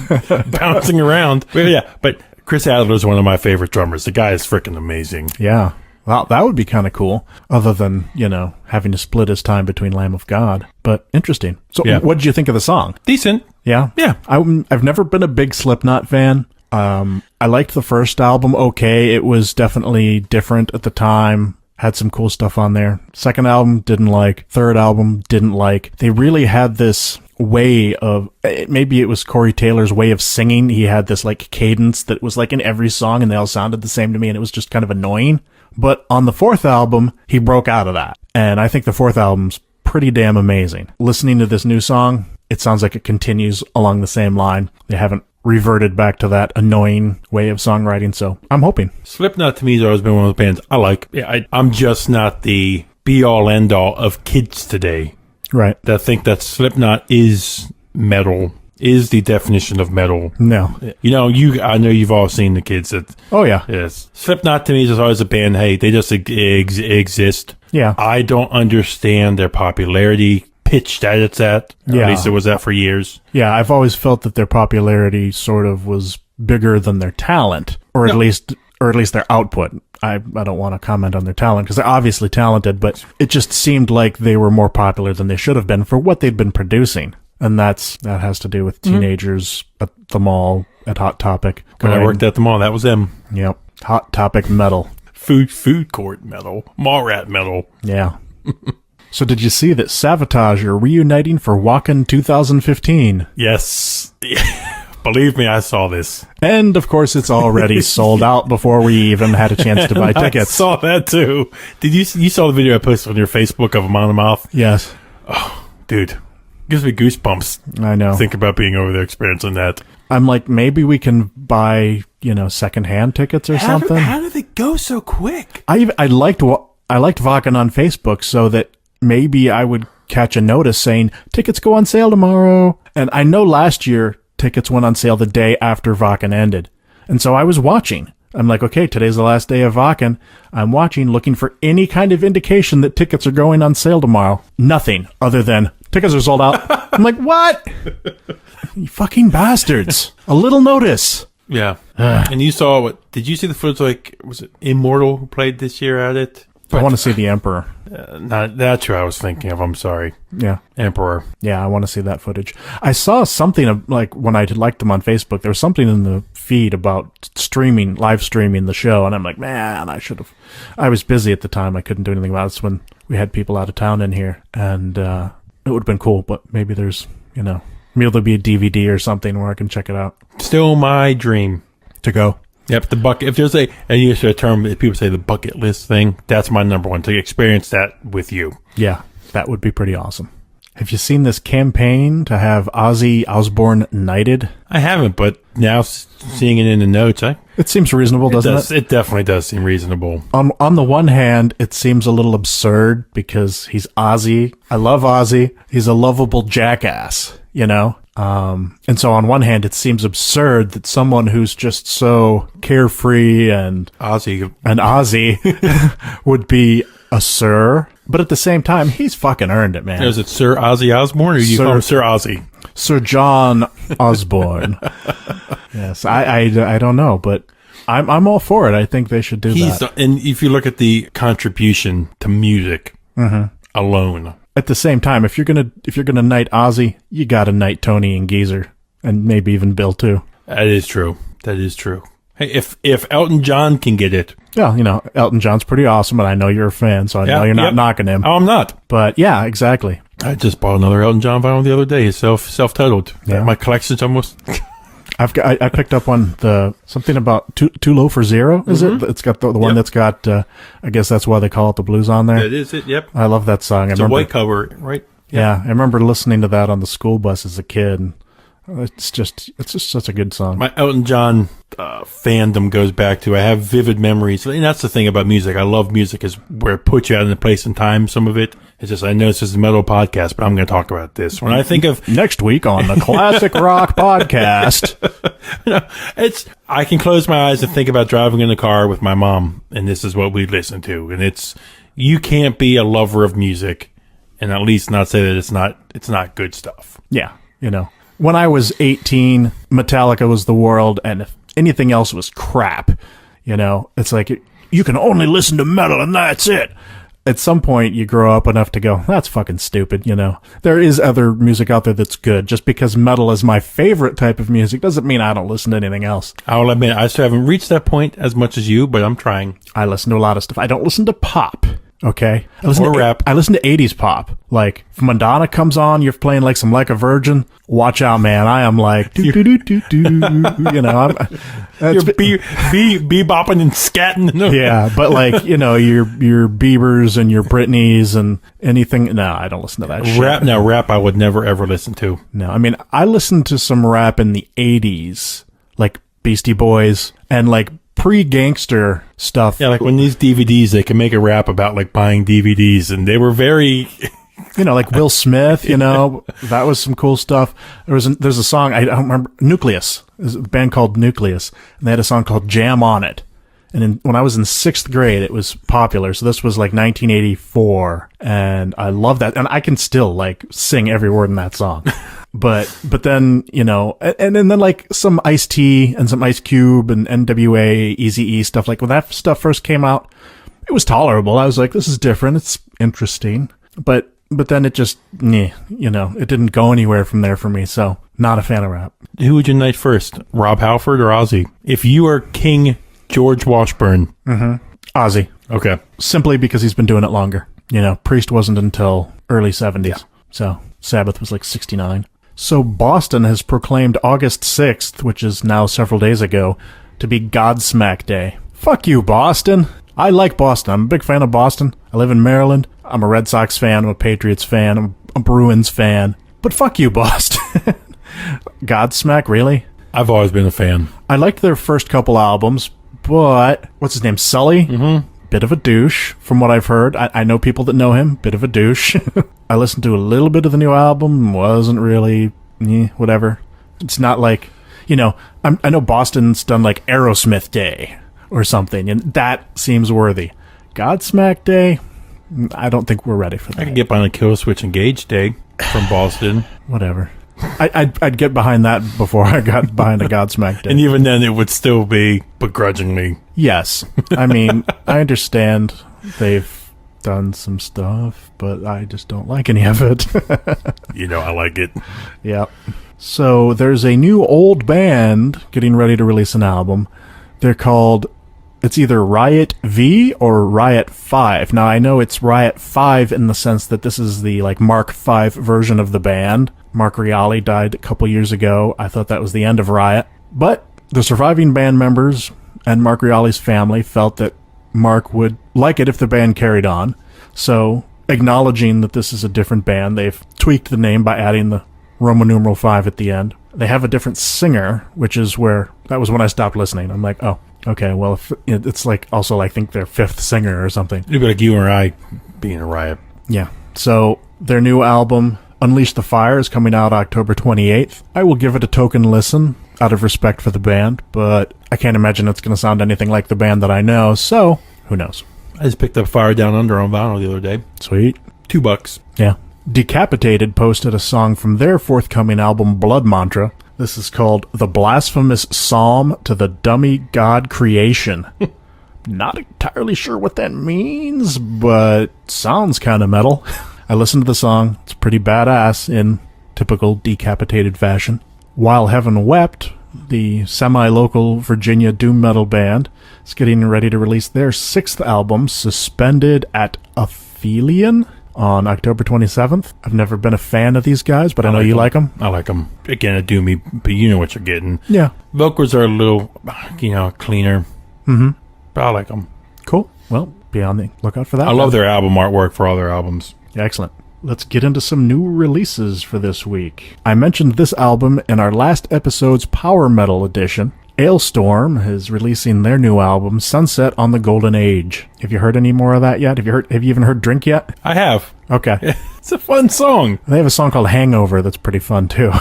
Speaker 2: bouncing around. But Chris Adler is one of my favorite drummers. The guy is freaking amazing.
Speaker 1: Yeah. Well, that would be kind of cool, other than, having to split his time between Lamb of God. But interesting. So what did you think of the song?
Speaker 2: Decent.
Speaker 1: Yeah?
Speaker 2: Yeah.
Speaker 1: I've never been a big Slipknot fan. I liked the first album okay. It was definitely different at the time. Had some cool stuff on there. Second album, didn't like. Third album, didn't like. They really had this way of, maybe it was Corey Taylor's way of singing. He had this like cadence that was like in every song and they all sounded the same to me and it was just kind of annoying. But on the fourth album, he broke out of that. And I think the fourth album's pretty damn amazing. Listening to this new song, it sounds like it continues along the same line. They haven't reverted back to that annoying way of songwriting, so I'm hoping.
Speaker 2: Slipknot to me has always been one of those bands I like. I'm just not the be-all, end-all of kids today.
Speaker 1: Right.
Speaker 2: That think that Slipknot is metal, is the definition of metal.
Speaker 1: No.
Speaker 2: I know you've all seen the kids that...
Speaker 1: Oh, yeah.
Speaker 2: Yes. Slipknot to me is always a band, hey, they just exist.
Speaker 1: Yeah.
Speaker 2: I don't understand their popularity pitch that it's at.
Speaker 1: Yeah.
Speaker 2: At least it was that for years.
Speaker 1: Yeah, I've always felt that their popularity sort of was bigger than their talent, or at least their output. I don't want to comment on their talent because they're obviously talented, but it just seemed like they were more popular than they should have been for what they'd been producing. And that has to do with teenagers at the mall at Hot Topic.
Speaker 2: When I worked at the mall, that was them.
Speaker 1: Yep. Hot Topic metal.
Speaker 2: Food court metal. Mall rat metal.
Speaker 1: Yeah. So did you see that Savatage are reuniting for Wacken 2015?
Speaker 2: Yes. Believe me, I saw this.
Speaker 1: And, of course, it's already sold out before we even had a chance to buy tickets.
Speaker 2: I saw that, too. Did you saw the video I posted on your Facebook of them on the mouth?
Speaker 1: Yes.
Speaker 2: Oh, dude. Gives me goosebumps.
Speaker 1: I know.
Speaker 2: Think about being over there experiencing that.
Speaker 1: I'm like, maybe we can buy, secondhand tickets or something.
Speaker 2: How did they go so quick?
Speaker 1: I liked Wacken on Facebook so that maybe I would catch a notice saying, tickets go on sale tomorrow. And I know last year, tickets went on sale the day after Wacken ended. And so I was watching. I'm like, okay, today's the last day of Wacken. I'm watching, looking for any kind of indication that tickets are going on sale tomorrow. Nothing other than tickets are sold out. I'm like, what? You fucking bastards. A little notice.
Speaker 2: Yeah. And you saw did you see the footage, was it Immortal who played this year at it?
Speaker 1: I want to see the Emperor.
Speaker 2: Not that's who I was thinking of. I'm sorry.
Speaker 1: Yeah.
Speaker 2: Emperor.
Speaker 1: Yeah, I want to see that footage. I saw something of, when I liked them on Facebook, there was something in the feed about live streaming the show, and I'm like, man, I was busy at the time. I couldn't do anything about it. It's when we had people out of town in here, and it would have been cool, but maybe there's, maybe there'll be a DVD or something where I can check it out.
Speaker 2: Still my dream.
Speaker 1: To go.
Speaker 2: Yep, the bucket. If there's a term, if people say the bucket list thing, that's my number one, to experience that with you.
Speaker 1: Yeah, that would be pretty awesome. Have you seen this campaign to have Ozzy Osbourne knighted?
Speaker 2: I haven't, but now seeing it in the notes,
Speaker 1: it seems reasonable, doesn't it?
Speaker 2: It definitely does seem reasonable.
Speaker 1: On the one hand, it seems a little absurd because he's Ozzy. I love Ozzy. He's a lovable jackass, And so on one hand, it seems absurd that someone who's just so carefree and
Speaker 2: Ozzy
Speaker 1: would be a sir. But at the same time, he's fucking earned it, man.
Speaker 2: Is it Sir Ozzy Osbourne, or do you call him Sir Ozzy?
Speaker 1: Sir John Osborne. Yes, I don't know, but I'm all for it. I think they should do that.
Speaker 2: And if you look at the contribution to music alone. At
Speaker 1: the same time, if you're gonna knight Ozzy, you gotta knight Tony and Geezer, and maybe even Bill too.
Speaker 2: That is true. Hey, if Elton John can get it.
Speaker 1: Yeah, Elton John's pretty awesome, and I know you're a fan, so I know you're not knocking him.
Speaker 2: Oh, I'm not.
Speaker 1: But yeah, exactly.
Speaker 2: I just bought another Elton John vinyl the other day. It's self-titled.
Speaker 1: Yeah.
Speaker 2: My collection's almost...
Speaker 1: I picked up one, something about too low for zero, is it? It's got the one that's got, I guess that's why they call it the blues on there.
Speaker 2: That is it, yep.
Speaker 1: I love that song.
Speaker 2: It's a white cover, right?
Speaker 1: Yeah, I remember listening to that on the school bus as a kid. And It's just such a good song.
Speaker 2: My Elton John fandom goes back to, I have vivid memories. And that's the thing about music. I love music is where it puts you out in a place and time. Some of it, it's just, I know this is a metal podcast, but I'm going to talk about this. When I think of
Speaker 1: next week on the Classic Rock Podcast,
Speaker 2: I can close my eyes and think about driving in the car with my mom, and this is what we listen to. And you can't be a lover of music and at least not say that it's not good stuff.
Speaker 1: Yeah, when I was 18, Metallica was the world, and if anything else was crap, it's like you can only listen to metal and that's it. At some point, you grow up enough to go, that's fucking stupid, There is other music out there that's good. Just because metal is my favorite type of music doesn't mean I don't listen to anything else.
Speaker 2: I'll admit, I still haven't reached that point as much as you, but I'm trying.
Speaker 1: I listen to a lot of stuff. I don't listen to pop. Okay.
Speaker 2: Rap.
Speaker 1: I listen to 80s pop. Like, if Madonna comes on, you're playing like some Like a Virgin. Watch out, man. I am like, do.
Speaker 2: You're bebopping and scatting.
Speaker 1: Yeah, but like, your Biebers and your Britneys and anything. No, I don't listen to that shit.
Speaker 2: Rap I would never ever listen to.
Speaker 1: No, I mean, I listened to some rap in the 80s, like Beastie Boys and like pre-gangster stuff.
Speaker 2: Yeah, like when these DVDs, they can make a rap about like buying DVDs, and they were very,
Speaker 1: like Will Smith. That was some cool stuff. There's a song I don't remember. Nucleus, there's a band called Nucleus, and they had a song called "Jam on It." And when I was in 6th grade, it was popular. So this was like 1984, and I love that, and I can still like sing every word in that song. But then, and then like some Ice-T and some Ice Cube and NWA, Eazy-E stuff. Like when that stuff first came out, it was tolerable. I was like, this is different. It's interesting. But then it just, it didn't go anywhere from there for me. So not a fan of rap.
Speaker 2: Who would unite first, Rob Halford or Ozzy? If you are King George Washburn.
Speaker 1: Ozzy.
Speaker 2: Okay.
Speaker 1: Simply because he's been doing it longer. Priest wasn't until early 70s.
Speaker 2: Yeah.
Speaker 1: So Sabbath was like 69. So Boston has proclaimed August 6th, which is now several days ago, to be Godsmack Day. Fuck you, Boston. I like Boston. I'm a big fan of Boston. I live in Maryland. I'm a Red Sox fan. I'm a Patriots fan. I'm a Bruins fan. But fuck you, Boston. Godsmack, really?
Speaker 2: I've always been a fan.
Speaker 1: I liked their first couple albums, but what's his name? Sully? Mm-hmm. Bit of a douche, from what I've heard. I know people that know him. Bit of a douche. I listened to a little bit of the new album. Wasn't really, whatever. It's not like, I know Boston's done like Aerosmith Day or something, and that seems worthy. Godsmack Day, I don't think we're ready for that.
Speaker 2: I can get behind a Kill Switch Engage Day from Boston.
Speaker 1: Whatever. I'd get behind that before I got behind a Godsmack Day.
Speaker 2: And even then, it would still be begrudgingly.
Speaker 1: Yes. I mean, I understand they've done some stuff, but I just don't like any of it.
Speaker 2: I like it.
Speaker 1: Yep. So there's a new old band getting ready to release an album. They're called, it's either Riot V or Riot 5. Now, I know it's Riot 5 in the sense that this is the like Mark 5 version of the band. Mark Reale died a couple years ago. I thought that was the end of Riot. But the surviving band members and Mark Reale's family felt that Mark would like it if the band carried on. So, acknowledging that this is a different band, they've tweaked the name by adding the Roman numeral 5 at the end. They have a different singer, which is that was when I stopped listening. I'm like, oh, okay, well, it's like also, I think their 5th singer or something.
Speaker 2: It'd be like you or I being a Riot.
Speaker 1: Yeah. So, their new album, Unleash the Fire, is coming out October 28th. I will give it a token listen out of respect for the band, but I can't imagine it's going to sound anything like the band that I know, so who knows.
Speaker 2: I just picked up Fire Down Under on vinyl the other day.
Speaker 1: Sweet.
Speaker 2: $2.
Speaker 1: Yeah. Decapitated posted a song from their forthcoming album, Blood Mantra. This is called The Blasphemous Psalm to the Dummy God Creation. Not entirely sure what that means, but sounds kind of metal. I listened to the song. It's pretty badass in typical Decapitated fashion. While Heaven Wept, the semi-local Virginia doom metal band, is getting ready to release their 6th album, Suspended at Aphelion, on October 27th. I've never been a fan of these guys, but I know you like them.
Speaker 2: I like them. Again, a doomy, but you know what you're getting.
Speaker 1: Yeah.
Speaker 2: Vocals are a little, cleaner.
Speaker 1: Mm-hmm.
Speaker 2: But I like them.
Speaker 1: Cool. Well, be on the lookout for that.
Speaker 2: I love their album artwork for all their albums.
Speaker 1: Excellent. let's get into some new releases for this week. I mentioned this album in our last episode's Power Metal edition. Ailstorm is releasing their new album, Sunset on the Golden Age. Have you heard any more of that yet? Have you even heard Drink yet?
Speaker 2: I have.
Speaker 1: Okay.
Speaker 2: It's a fun song.
Speaker 1: They have a song called Hangover that's pretty fun, too.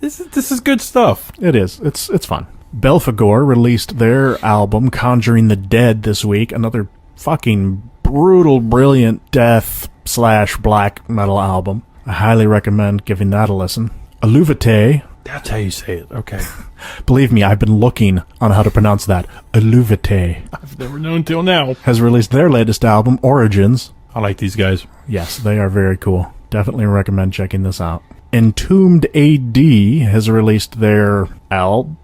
Speaker 2: This is good stuff.
Speaker 1: It is. It's fun. Belphegor released their album, Conjuring the Dead, this week. Another fucking brutal, brilliant death/black metal album. I highly recommend giving that a listen. Aluvite.
Speaker 2: That's how you say it. Okay.
Speaker 1: Believe me, I've been looking on how to pronounce that. Aluvite.
Speaker 2: I've never known till now.
Speaker 1: Has released their latest album, Origins.
Speaker 2: I like these guys.
Speaker 1: Yes, they are very cool. Definitely recommend checking this out. Entombed AD has released their album,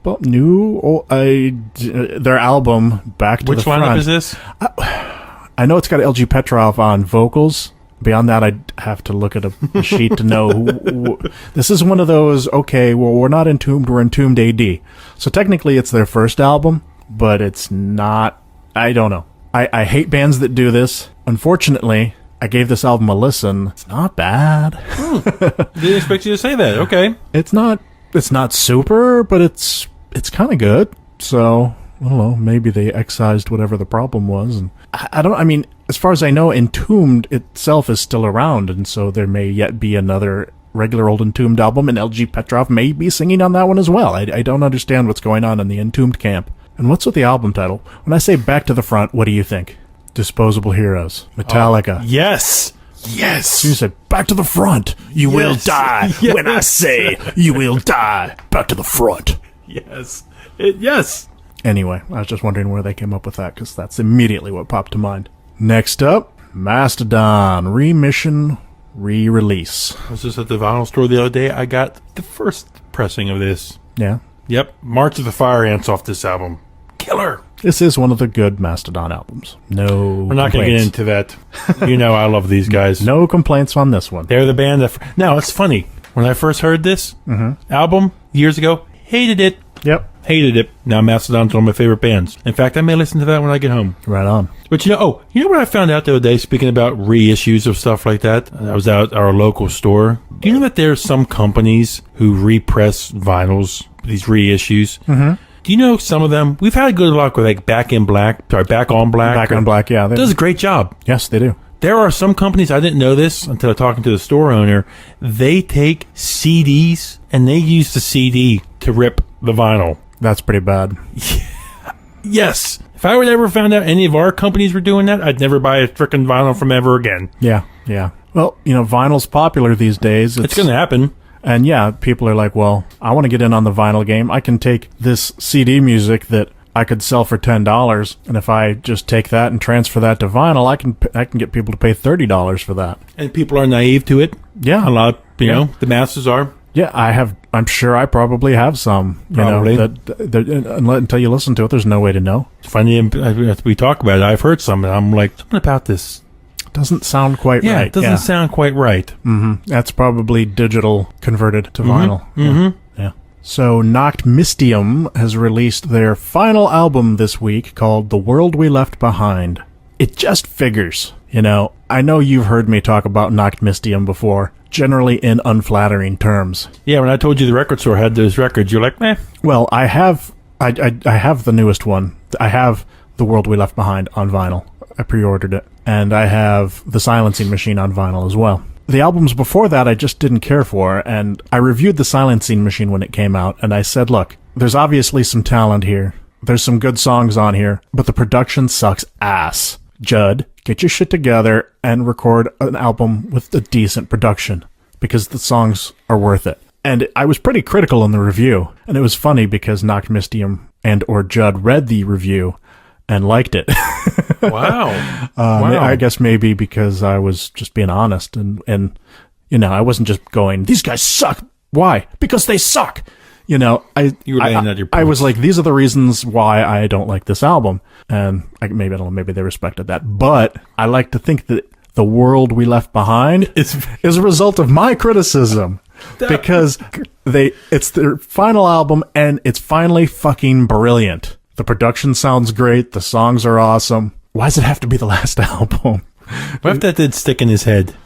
Speaker 1: their album, Back to the Front.
Speaker 2: Which lineup is this?
Speaker 1: I know it's got LG Petrov on vocals. Beyond that, I'd have to look at a sheet to know. This is one of those, okay, well, we're not Entombed, we're Entombed AD. So technically it's their first album, but it's not, I don't know. I hate bands that do this. Unfortunately, I gave this album a listen. It's not bad.
Speaker 2: Didn't expect you to say that. Okay.
Speaker 1: It's not super, but it's kind of good. So, I don't know, maybe they excised whatever the problem was. And I mean, as far as I know, Entombed itself is still around, and so there may yet be another regular old Entombed album, and LG Petrov may be singing on that one as well. I don't understand what's going on in the Entombed camp. And what's with the album title? When I say Back to the Front, what do you think? Disposable Heroes. Metallica.
Speaker 2: Yes. Yes.
Speaker 1: You said, back to the front. You will die when I say you will die. Back to the front.
Speaker 2: Yes. Yes.
Speaker 1: Anyway, I was just wondering where they came up with that, because that's immediately what popped to mind. Next up, Mastodon Remission Re-Release.
Speaker 2: I was just at the vinyl store the other day. I got the first pressing of this.
Speaker 1: Yeah.
Speaker 2: Yep. March of the Fire Ants off this album. Killer.
Speaker 1: This is one of the good Mastodon albums. No
Speaker 2: We're not going to get into that. You know I love these guys.
Speaker 1: No complaints on this one.
Speaker 2: They're the band that... Now, it's funny. When I first heard this album years ago, hated it.
Speaker 1: Yep.
Speaker 2: Hated it. Now Mastodon's one of my favorite bands. In fact, I may listen to that when I get home.
Speaker 1: Right on.
Speaker 2: But you know what I found out the other day, speaking about reissues of stuff like that? I was out at our local store. Do you know that there are some companies who repress vinyls, these reissues? Mm-hmm. Do you know some of them? We've had good luck with like Back on Black.
Speaker 1: Back on Black, yeah.
Speaker 2: Does a great job.
Speaker 1: Yes, they do.
Speaker 2: There are some companies, I didn't know this until talking to the store owner, they take CDs and they use the CD to rip the vinyl.
Speaker 1: That's pretty bad.
Speaker 2: Yes. If I would ever found out any of our companies were doing that, I'd never buy a frickin' vinyl from ever again.
Speaker 1: Yeah. Well, vinyl's popular these days.
Speaker 2: It's going to happen.
Speaker 1: And yeah, people are like, well, I want to get in on the vinyl game. I can take this CD music that I could sell for $10, and if I just take that and transfer that to vinyl, I can get people to pay $30 for that.
Speaker 2: And people are naive to it.
Speaker 1: Yeah.
Speaker 2: A lot, you know, the masses are.
Speaker 1: Yeah, I'm sure I probably have some.
Speaker 2: Probably.
Speaker 1: Until you listen to it, there's no way to know.
Speaker 2: It's funny, as we talk about it, I've heard some, and I'm like, something about this
Speaker 1: doesn't sound quite right.
Speaker 2: It doesn't sound quite right.
Speaker 1: Mm-hmm. That's probably digital converted to vinyl.
Speaker 2: Mm-hmm.
Speaker 1: Yeah. So Noct Mystium has released their final album this week called The World We Left Behind. It just figures. I know you've heard me talk about Noct Mystium before, generally in unflattering terms.
Speaker 2: Yeah, when I told you the record store had those records, you're like, meh.
Speaker 1: Well, I have the newest one. I have The World We Left Behind on vinyl. I pre-ordered it. And I have The Silencing Machine on vinyl as well. The albums before that I just didn't care for, and I reviewed The Silencing Machine when it came out, and I said, look, there's obviously some talent here. There's some good songs on here, but the production sucks ass. Judd, get your shit together and record an album with a decent production, because the songs are worth it. And I was pretty critical in the review, and it was funny because Noct Mystium and or Judd read the review and liked it.
Speaker 2: Wow.
Speaker 1: I guess maybe because I was just being honest and I wasn't just going, these guys suck. Why? Because they suck. You were laying out your points. I was like, these are the reasons why I don't like this album. And maybe they respected that. But I like to think that The World We Left Behind is a result of my criticism. Because it's their final album and it's finally fucking brilliant. The production sounds great. The songs are awesome. Why does it have to be the last album?
Speaker 2: What if that did stick in his head?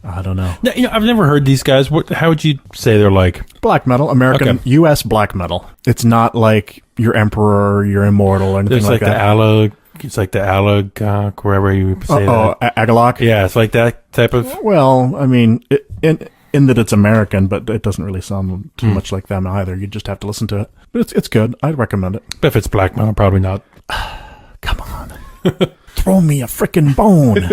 Speaker 1: I don't know.
Speaker 2: Now, I've never heard these guys. How would you say they're like?
Speaker 1: Black metal, American, U.S. black metal. It's not like your Emperor or your Immortal or anything like that.
Speaker 2: It's like the Alagok, wherever you say that.
Speaker 1: Agalok?
Speaker 2: Yeah, it's like that type of...
Speaker 1: Well, I mean, in that it's American, but it doesn't really sound too much like them either. You just have to listen to it. But it's good. I'd recommend it.
Speaker 2: But if it's black metal, probably not.
Speaker 1: Come on. Throw me a frickin' bone.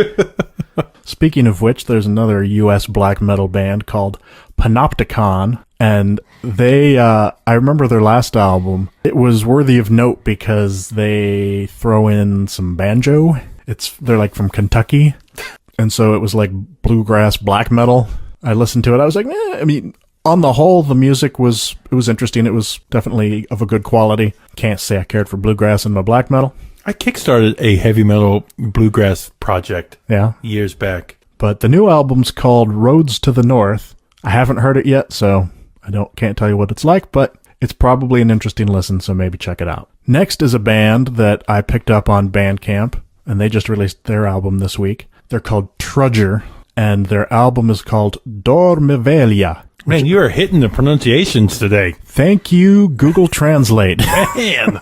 Speaker 1: Speaking of which, there's another U.S. black metal band called Panopticon, and they, I remember their last album. It was worthy of note because they throw in some banjo. They're like from Kentucky, and so it was like bluegrass black metal. I listened to it. I was like, I mean, on the whole, the music was interesting. It was definitely of a good quality. Can't say I cared for bluegrass and my black metal.
Speaker 2: I kickstarted a heavy metal bluegrass project years back.
Speaker 1: But the new album's called Roads to the North. I haven't heard it yet, so can't tell you what it's like, but it's probably an interesting listen, so maybe check it out. Next is a band that I picked up on Bandcamp, and they just released their album this week. They're called Trudger, and their album is called Dormivelia.
Speaker 2: Man, you are hitting the pronunciations today.
Speaker 1: Thank you, Google Translate.
Speaker 2: Man!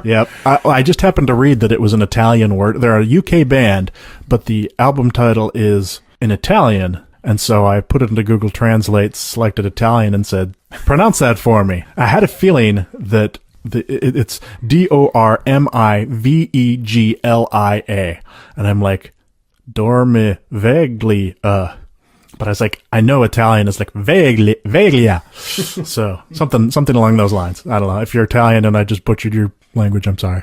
Speaker 1: Yep. I just happened to read that it was an Italian word. They're a UK band, but the album title is in Italian. And so I put it into Google Translate, selected Italian, and said, pronounce that for me. I had a feeling that it's Dormiveglia. And I'm like, Dormiveglia. But I was like, I know Italian is like veglia. So something along those lines. I don't know. If you're Italian and I just butchered your language, I'm sorry.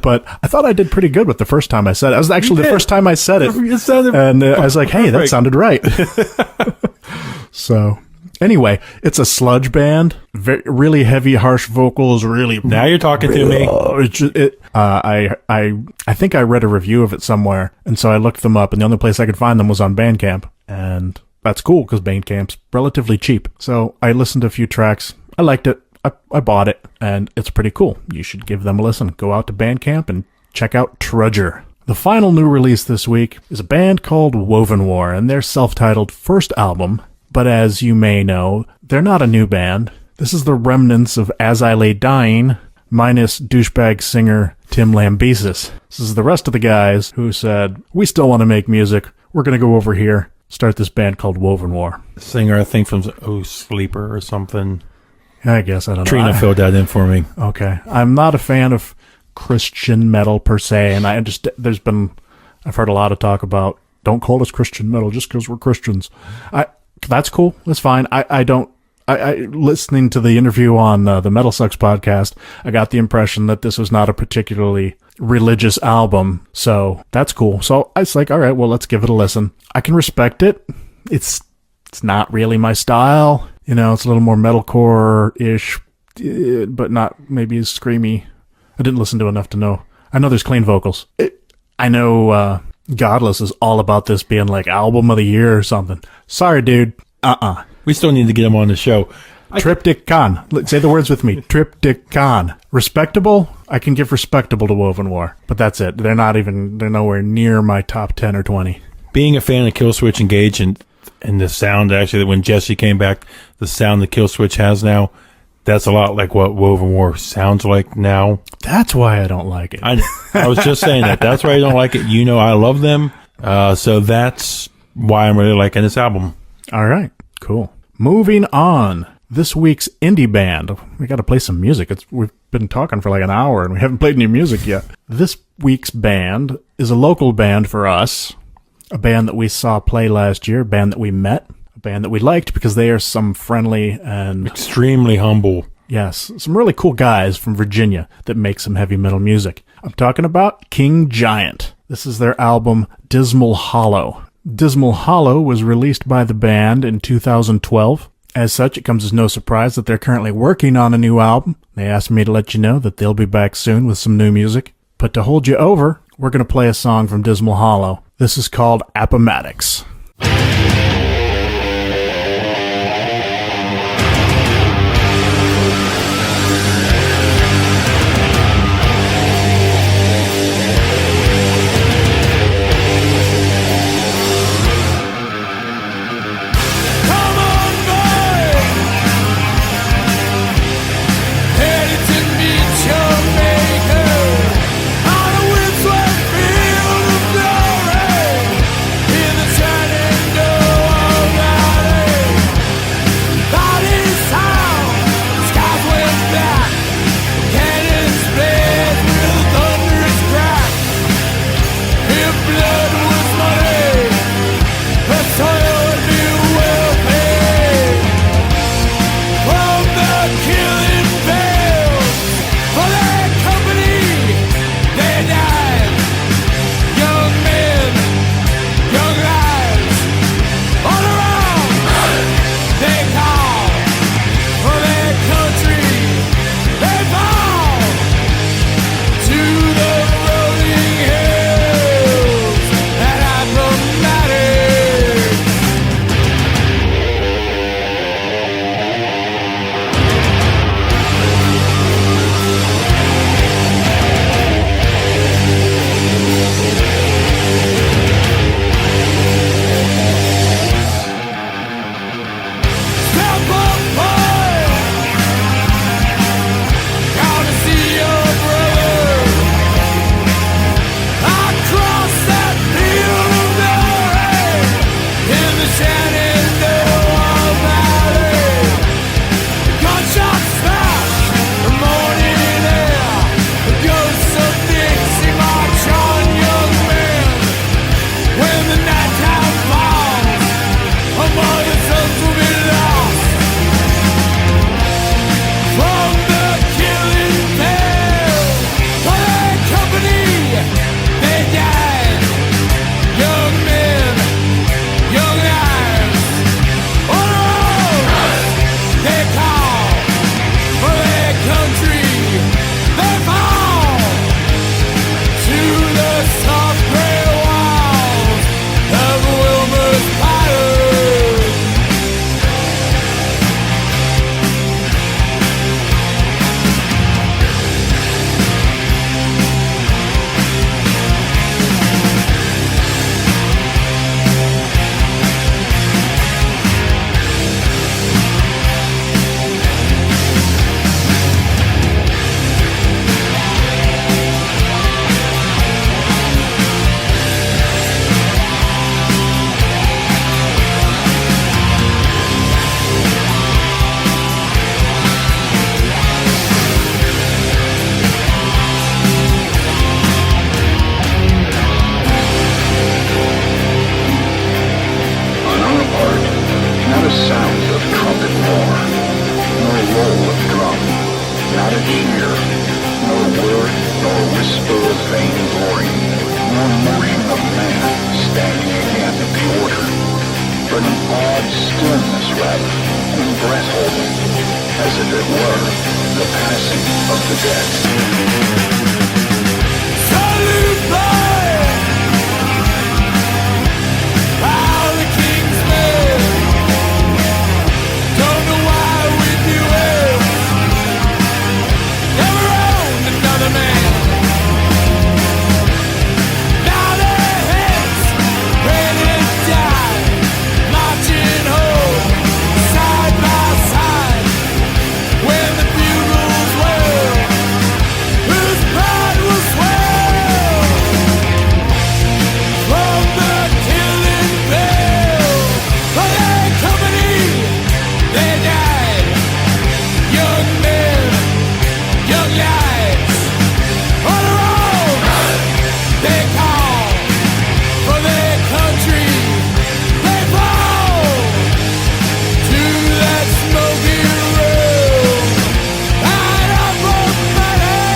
Speaker 1: But I thought I did pretty good with the first time I said it. It was actually the first time I said it.
Speaker 2: It sounded
Speaker 1: and I was like, hey, that sounded right. So anyway, it's a sludge band. Really heavy, harsh vocals. Really.
Speaker 2: Now you're talking to me.
Speaker 1: I think I read a review of it somewhere, and so I looked them up, and the only place I could find them was on Bandcamp, and that's cool because Bandcamp's relatively cheap. So I listened to a few tracks. I liked it. I bought it, and it's pretty cool. You should give them a listen. Go out to Bandcamp and check out Trudger. The final new release this week is a band called Woven War, and their self-titled first album. But as you may know, they're not a new band. This is the remnants of As I Lay Dying, minus douchebag singer Tim Lambesis. This is the rest of the guys who said, we still want to make music. We're going to go over here, start this band called Woven War.
Speaker 2: Singer, I think, from Sleeper or something.
Speaker 1: I guess, I don't know.
Speaker 2: Trina filled that in for me.
Speaker 1: Okay. I'm not a fan of Christian metal per se, and I've heard a lot of talk about, don't call us Christian metal just because we're Christians. That's cool. That's fine. I listening to the interview on the Metal Sucks podcast, I got the impression that this was not a particularly religious album. So that's cool. So I was like, all right, well, let's give it a listen. I can respect it. It's not really my style. It's a little more metalcore-ish, but not maybe as screamy. I didn't listen to enough to know. I know there's clean vocals. I know Godless is all about this being like album of the year or something. Sorry, dude.
Speaker 2: We still need to get him on the show.
Speaker 1: Triptych. Say the words with me. Triptych. Respectable? I can give respectable to Woven War, but that's it. They're nowhere near my top 10 or 20.
Speaker 2: Being a fan of Killswitch Engage and the sound, actually, when Jesse came back, the sound that Killswitch has now, that's a lot like what Woven War sounds like now.
Speaker 1: That's why I don't like it.
Speaker 2: I was just saying that. That's why I don't like it. I love them. So that's why I'm really liking this album.
Speaker 1: All right. Cool. Moving on. This week's indie band. We got to play some music. We've been talking for like an hour and we haven't played any music yet. This week's band is a local band for us. A band that we saw play last year. A band that we met. A band that we liked because they are some friendly and
Speaker 2: extremely humble.
Speaker 1: Yes, some really cool guys from Virginia that make some heavy metal music. I'm talking about King Giant. This is their album Dismal Hollow. Dismal Hollow was released by the band in 2012. As such, it comes as no surprise that they're currently working on a new album. They asked me to let you know that they'll be back soon with some new music. But to hold you over, we're going to play a song from Dismal Hollow. This is called Appomattox.
Speaker 3: fear, nor word, nor whisper of vainglory, nor motion of man standing again at the order, but an odd stillness rather, and breath-holding, as if it were the passing of the dead.
Speaker 4: Salute fire! How the king's men don't know why we do it. Never owned another man. Now their heads ready to die, marching home side by side. When the bugles wail, whose pride will swell from the killing bell. For their company, they died. Young men, young lives, on their own, they call for their country. They fall to that smoky road. Right up on my head.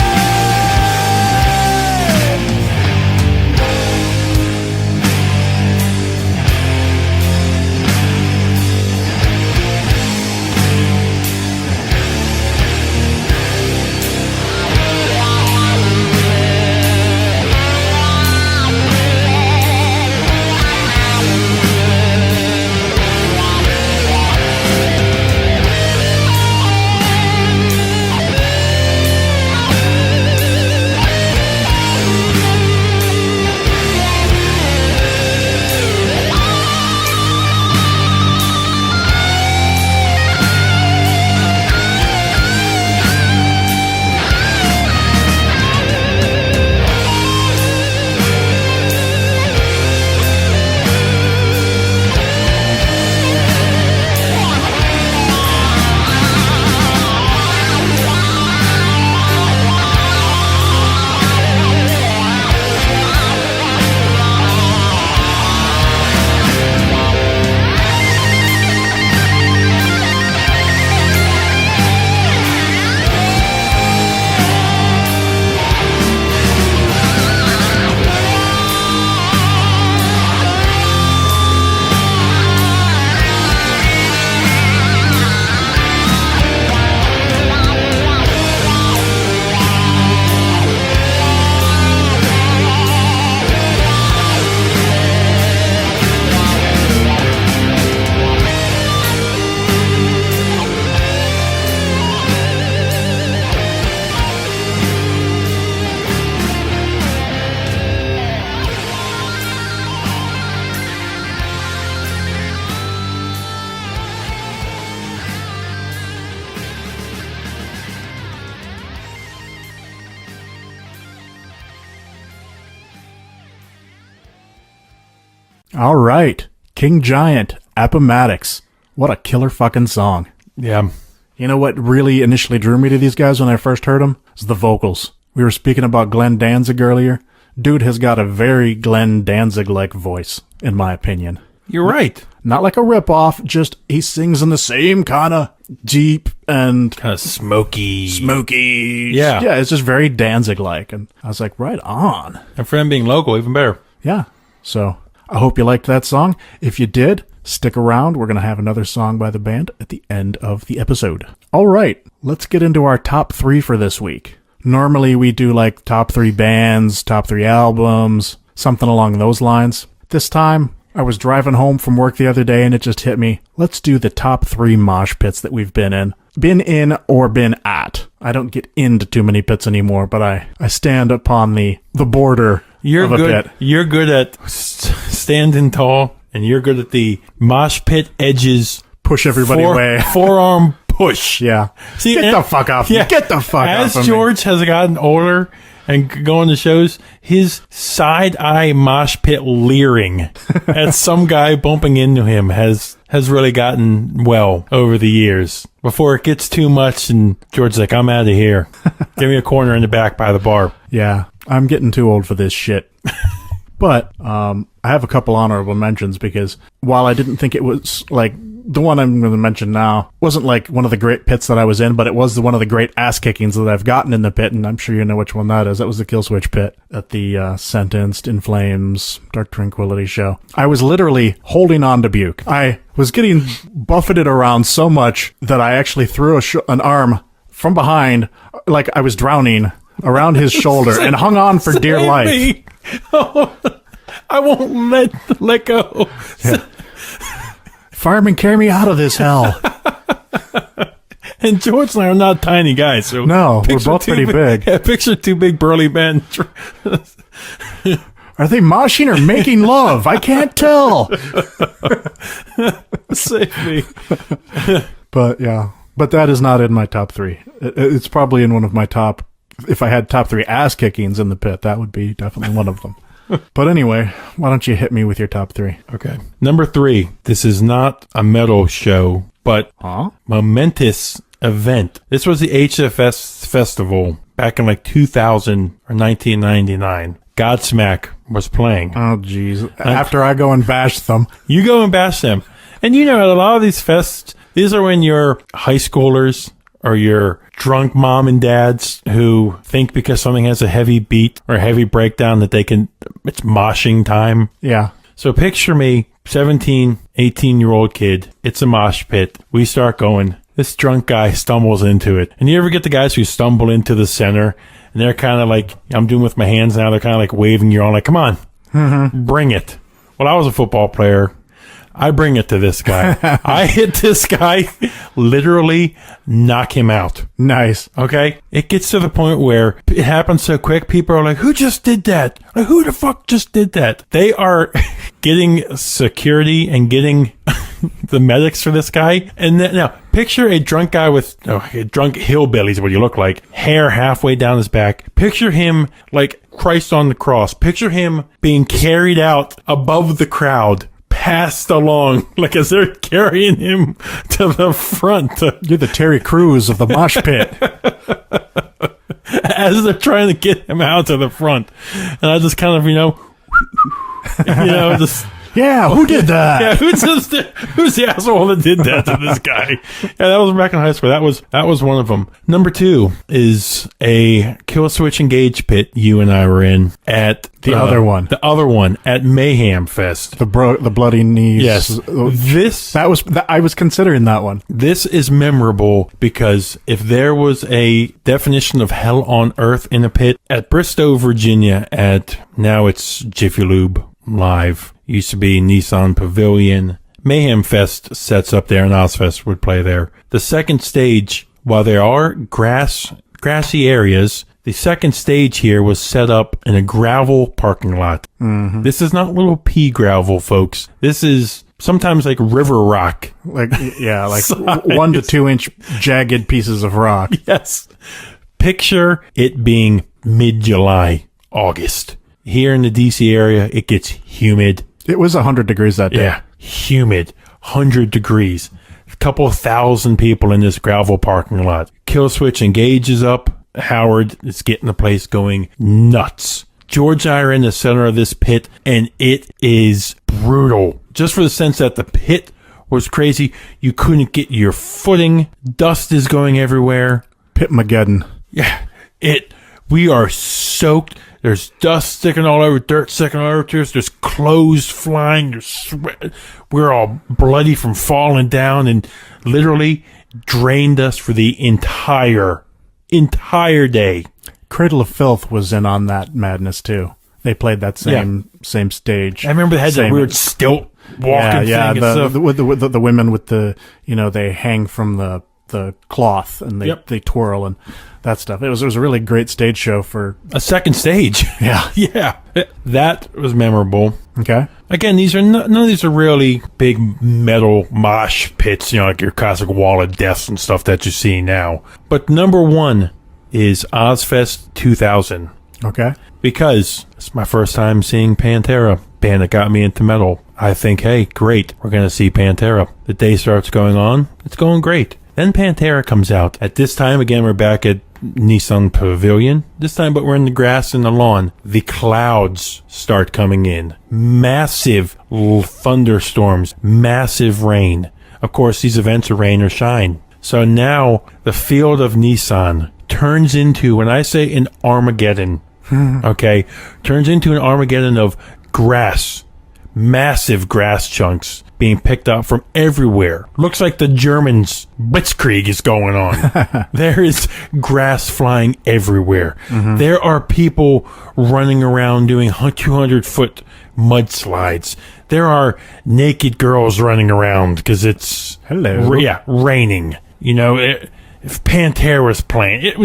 Speaker 1: All right. King Giant, Appomattox. What a killer fucking song.
Speaker 2: Yeah.
Speaker 1: You know what really initially drew me to these guys when I first heard them? Is the vocals. We were speaking about Glenn Danzig earlier. Dude has got a very Glenn Danzig-like voice, in my opinion.
Speaker 2: You're right.
Speaker 1: Not like a ripoff, just he sings in the same kind of deep and
Speaker 2: Kind of smoky.
Speaker 1: Yeah, it's just very Danzig-like. And I was like, right on.
Speaker 2: And for him being local, even better.
Speaker 1: Yeah. So I hope you liked that song. If you did, stick around. We're going to have another song by the band at the end of the episode. All right, let's get into our top 3 for this week. Normally we do like top 3 bands, top 3 albums, something along those lines. This time, I was driving home from work the other day and it just hit me. Let's do the top 3 mosh pits that we've been in. Been in or been at. I don't get into too many pits anymore, but I stand upon the border of a pit.
Speaker 2: You're good at standing tall, and you're good at the mosh pit edges.
Speaker 1: Push everybody away.
Speaker 2: Forearm push.
Speaker 1: Yeah.
Speaker 2: See,
Speaker 1: Get the fuck off.
Speaker 2: Yeah.
Speaker 1: Get the fuck off
Speaker 2: As
Speaker 1: of me.
Speaker 2: George has gotten older and going to shows, his side-eye mosh pit leering at some guy bumping into him has really gotten well over the years. Before it gets too much and George's like, I'm out of here. Give me a corner in the back by the bar.
Speaker 1: Yeah. I'm getting too old for this shit. But I have a couple honorable mentions because while I didn't think it was like the one I'm going to mention now wasn't like one of the great pits that I was in, but it was one of the great ass kickings that I've gotten in the pit, and I'm sure you know which one that is. That was the Killswitch pit at the Sentenced, In Flames, Dark Tranquility show. I was literally holding on to Buke. I was getting buffeted around so much that I actually threw an arm from behind, like I was drowning, around his shoulder and hung on for dear life.
Speaker 2: Me. Oh, I won't let go.
Speaker 1: Yeah. Fireman, carry me out of this hell.
Speaker 2: And George and I are not tiny guys. So
Speaker 1: no, we're both pretty big.
Speaker 2: Yeah, picture two big burly men.
Speaker 1: Are they moshing or making love? I can't tell.
Speaker 2: Save me.
Speaker 1: But yeah, but that is not in my top 3. It's probably in one of my top. If I had top 3 ass kickings in the pit, that would be definitely one of them. But anyway, why don't you hit me with your top 3?
Speaker 2: Okay. Number 3. This is not a metal show, but momentous event. This was the HFS festival back in like 2000 or 1999. Godsmack was playing.
Speaker 1: Oh, jeez. After I go and bash them.
Speaker 2: You go and bash them. And you know, at a lot of these fests, these are when you're high schoolers or your drunk mom and dads who think because something has a heavy beat or a heavy breakdown that it's moshing time.
Speaker 1: Yeah.
Speaker 2: So picture me, 17, 18-year-old kid. It's a mosh pit. We start going. This drunk guy stumbles into it. And you ever get the guys who stumble into the center and they're kind of like, I'm doing with my hands now, they're kind of like waving you on, like, come on, bring it. Well, I was a football player. I bring it to this guy. I hit this guy, literally knock him out.
Speaker 1: Nice.
Speaker 2: Okay? It gets to the point where it happens so quick, people are like, who just did that? Like, who the fuck just did that? They are getting security and getting the medics for this guy. And then, now, picture a drunk guy with, a drunk hillbilly is what you look like, hair halfway down his back. Picture him like Christ on the cross. Picture him being carried out above the crowd. Passed along, like as they're carrying him to the front.
Speaker 1: You're the Terry Crews of the mosh pit.
Speaker 2: As they're trying to get him out to the front. And I just kind of, just...
Speaker 1: Yeah, who did that?
Speaker 2: Yeah, who's the asshole that did that to this guy? Yeah, that was back in high school. That was one of them. Number 2 is a Killswitch Engage pit you and I were in at
Speaker 1: the other one.
Speaker 2: The other one at Mayhem Fest.
Speaker 1: The bloody knees.
Speaker 2: Yes.
Speaker 1: I was considering that one.
Speaker 2: This is memorable because if there was a definition of hell on earth in a pit at Bristow, Virginia, now it's Jiffy Lube Live. Used to be Nissan Pavilion. Mayhem Fest sets up there and Ozfest would play there. The second stage, while there are grassy areas, the second stage here was set up in a gravel parking lot. Mm-hmm. This is not little pea gravel, folks. This is sometimes like river rock.
Speaker 1: Like 1 to 2 inch jagged pieces of rock.
Speaker 2: Yes. Picture it being mid-July, August. Here in the DC area, it gets humid.
Speaker 1: It was 100 degrees that day.
Speaker 2: Yeah, humid, 100 degrees. A couple thousand people in this gravel parking lot. Killswitch engages up. Howard is getting the place going nuts. George and I are in the center of this pit, and it is brutal. Just for the sense that the pit was crazy. You couldn't get your footing. Dust is going everywhere.
Speaker 1: Pitmageddon.
Speaker 2: Yeah, we are soaked. There's dust sticking all over, dirt sticking all over to us. There's clothes flying. There's sweat. We're all bloody from falling down and literally drained us for the entire day.
Speaker 1: Cradle of Filth was in on that madness too. They played that same stage.
Speaker 2: I remember they had that weird stilt walking thing and stuff.
Speaker 1: The women with the, they hang from the cloth and they twirl and that stuff. It was a really great stage show for
Speaker 2: a second stage.
Speaker 1: Yeah.
Speaker 2: Yeah. That was memorable.
Speaker 1: Okay.
Speaker 2: Again, none of these are really big metal mosh pits, like your classic Wall of Deaths and stuff that you see now. But number 1 is Ozfest 2000.
Speaker 1: Okay.
Speaker 2: Because it's my first time seeing Pantera, band that got me into metal. I think, hey, great, we're going to see Pantera. The day starts going on. It's going great. Then Pantera comes out. At this time, again, we're back at Nissan Pavilion this time, but we're in the grass and the lawn. The clouds start coming in. Massive thunderstorms, massive rain. Of course, these events are rain or shine. So now the field of Nissan turns into, when I say an Armageddon, okay, turns into an Armageddon of grass. Massive grass chunks being picked up from everywhere. Looks like the Germans' Blitzkrieg is going on. There is grass flying everywhere. There are people running around doing 200-foot mudslides. There are naked girls running around because it's raining. You know, if Pantera was playing, it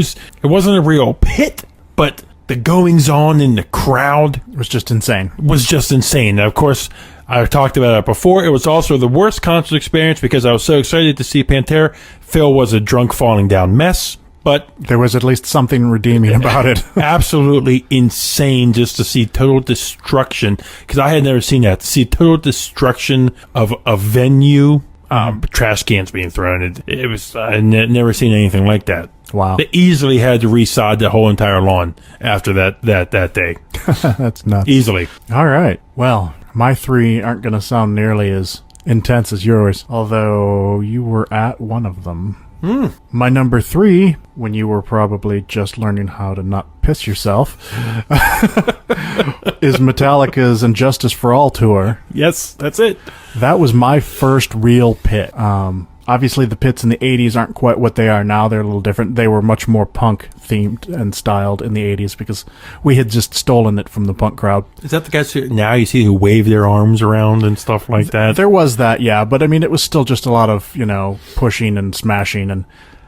Speaker 2: wasn't a real pit, but the goings on in the crowd
Speaker 1: was just insane.
Speaker 2: Now, of course, I talked about it before. It was also the worst concert experience because I was so excited to see Pantera. Phil was a drunk falling down mess, but
Speaker 1: there was at least something redeeming about it.
Speaker 2: Absolutely insane just to see total destruction, because I had never seen that. To see total destruction of a venue, trash cans being thrown. It was, I never seen anything like that.
Speaker 1: Wow.
Speaker 2: They easily had to resod the whole entire lawn after that day.
Speaker 1: That's nuts.
Speaker 2: Easily.
Speaker 1: All right. Well, my 3 aren't going to sound nearly as intense as yours, although you were at one of them. My number 3, when you were probably just learning how to not piss yourself, is Metallica's And Justice for All tour.
Speaker 2: Yes, that's it.
Speaker 1: That was my first real pit. Obviously, the pits in the 80s aren't quite what they are now. They're a little different. They were much more punk-themed and styled in the 80s because we had just stolen it from the punk crowd.
Speaker 2: Is that the guys who now you see who wave their arms around and stuff like that?
Speaker 1: There was that, yeah. But, I mean, it was still just a lot of, pushing and smashing. And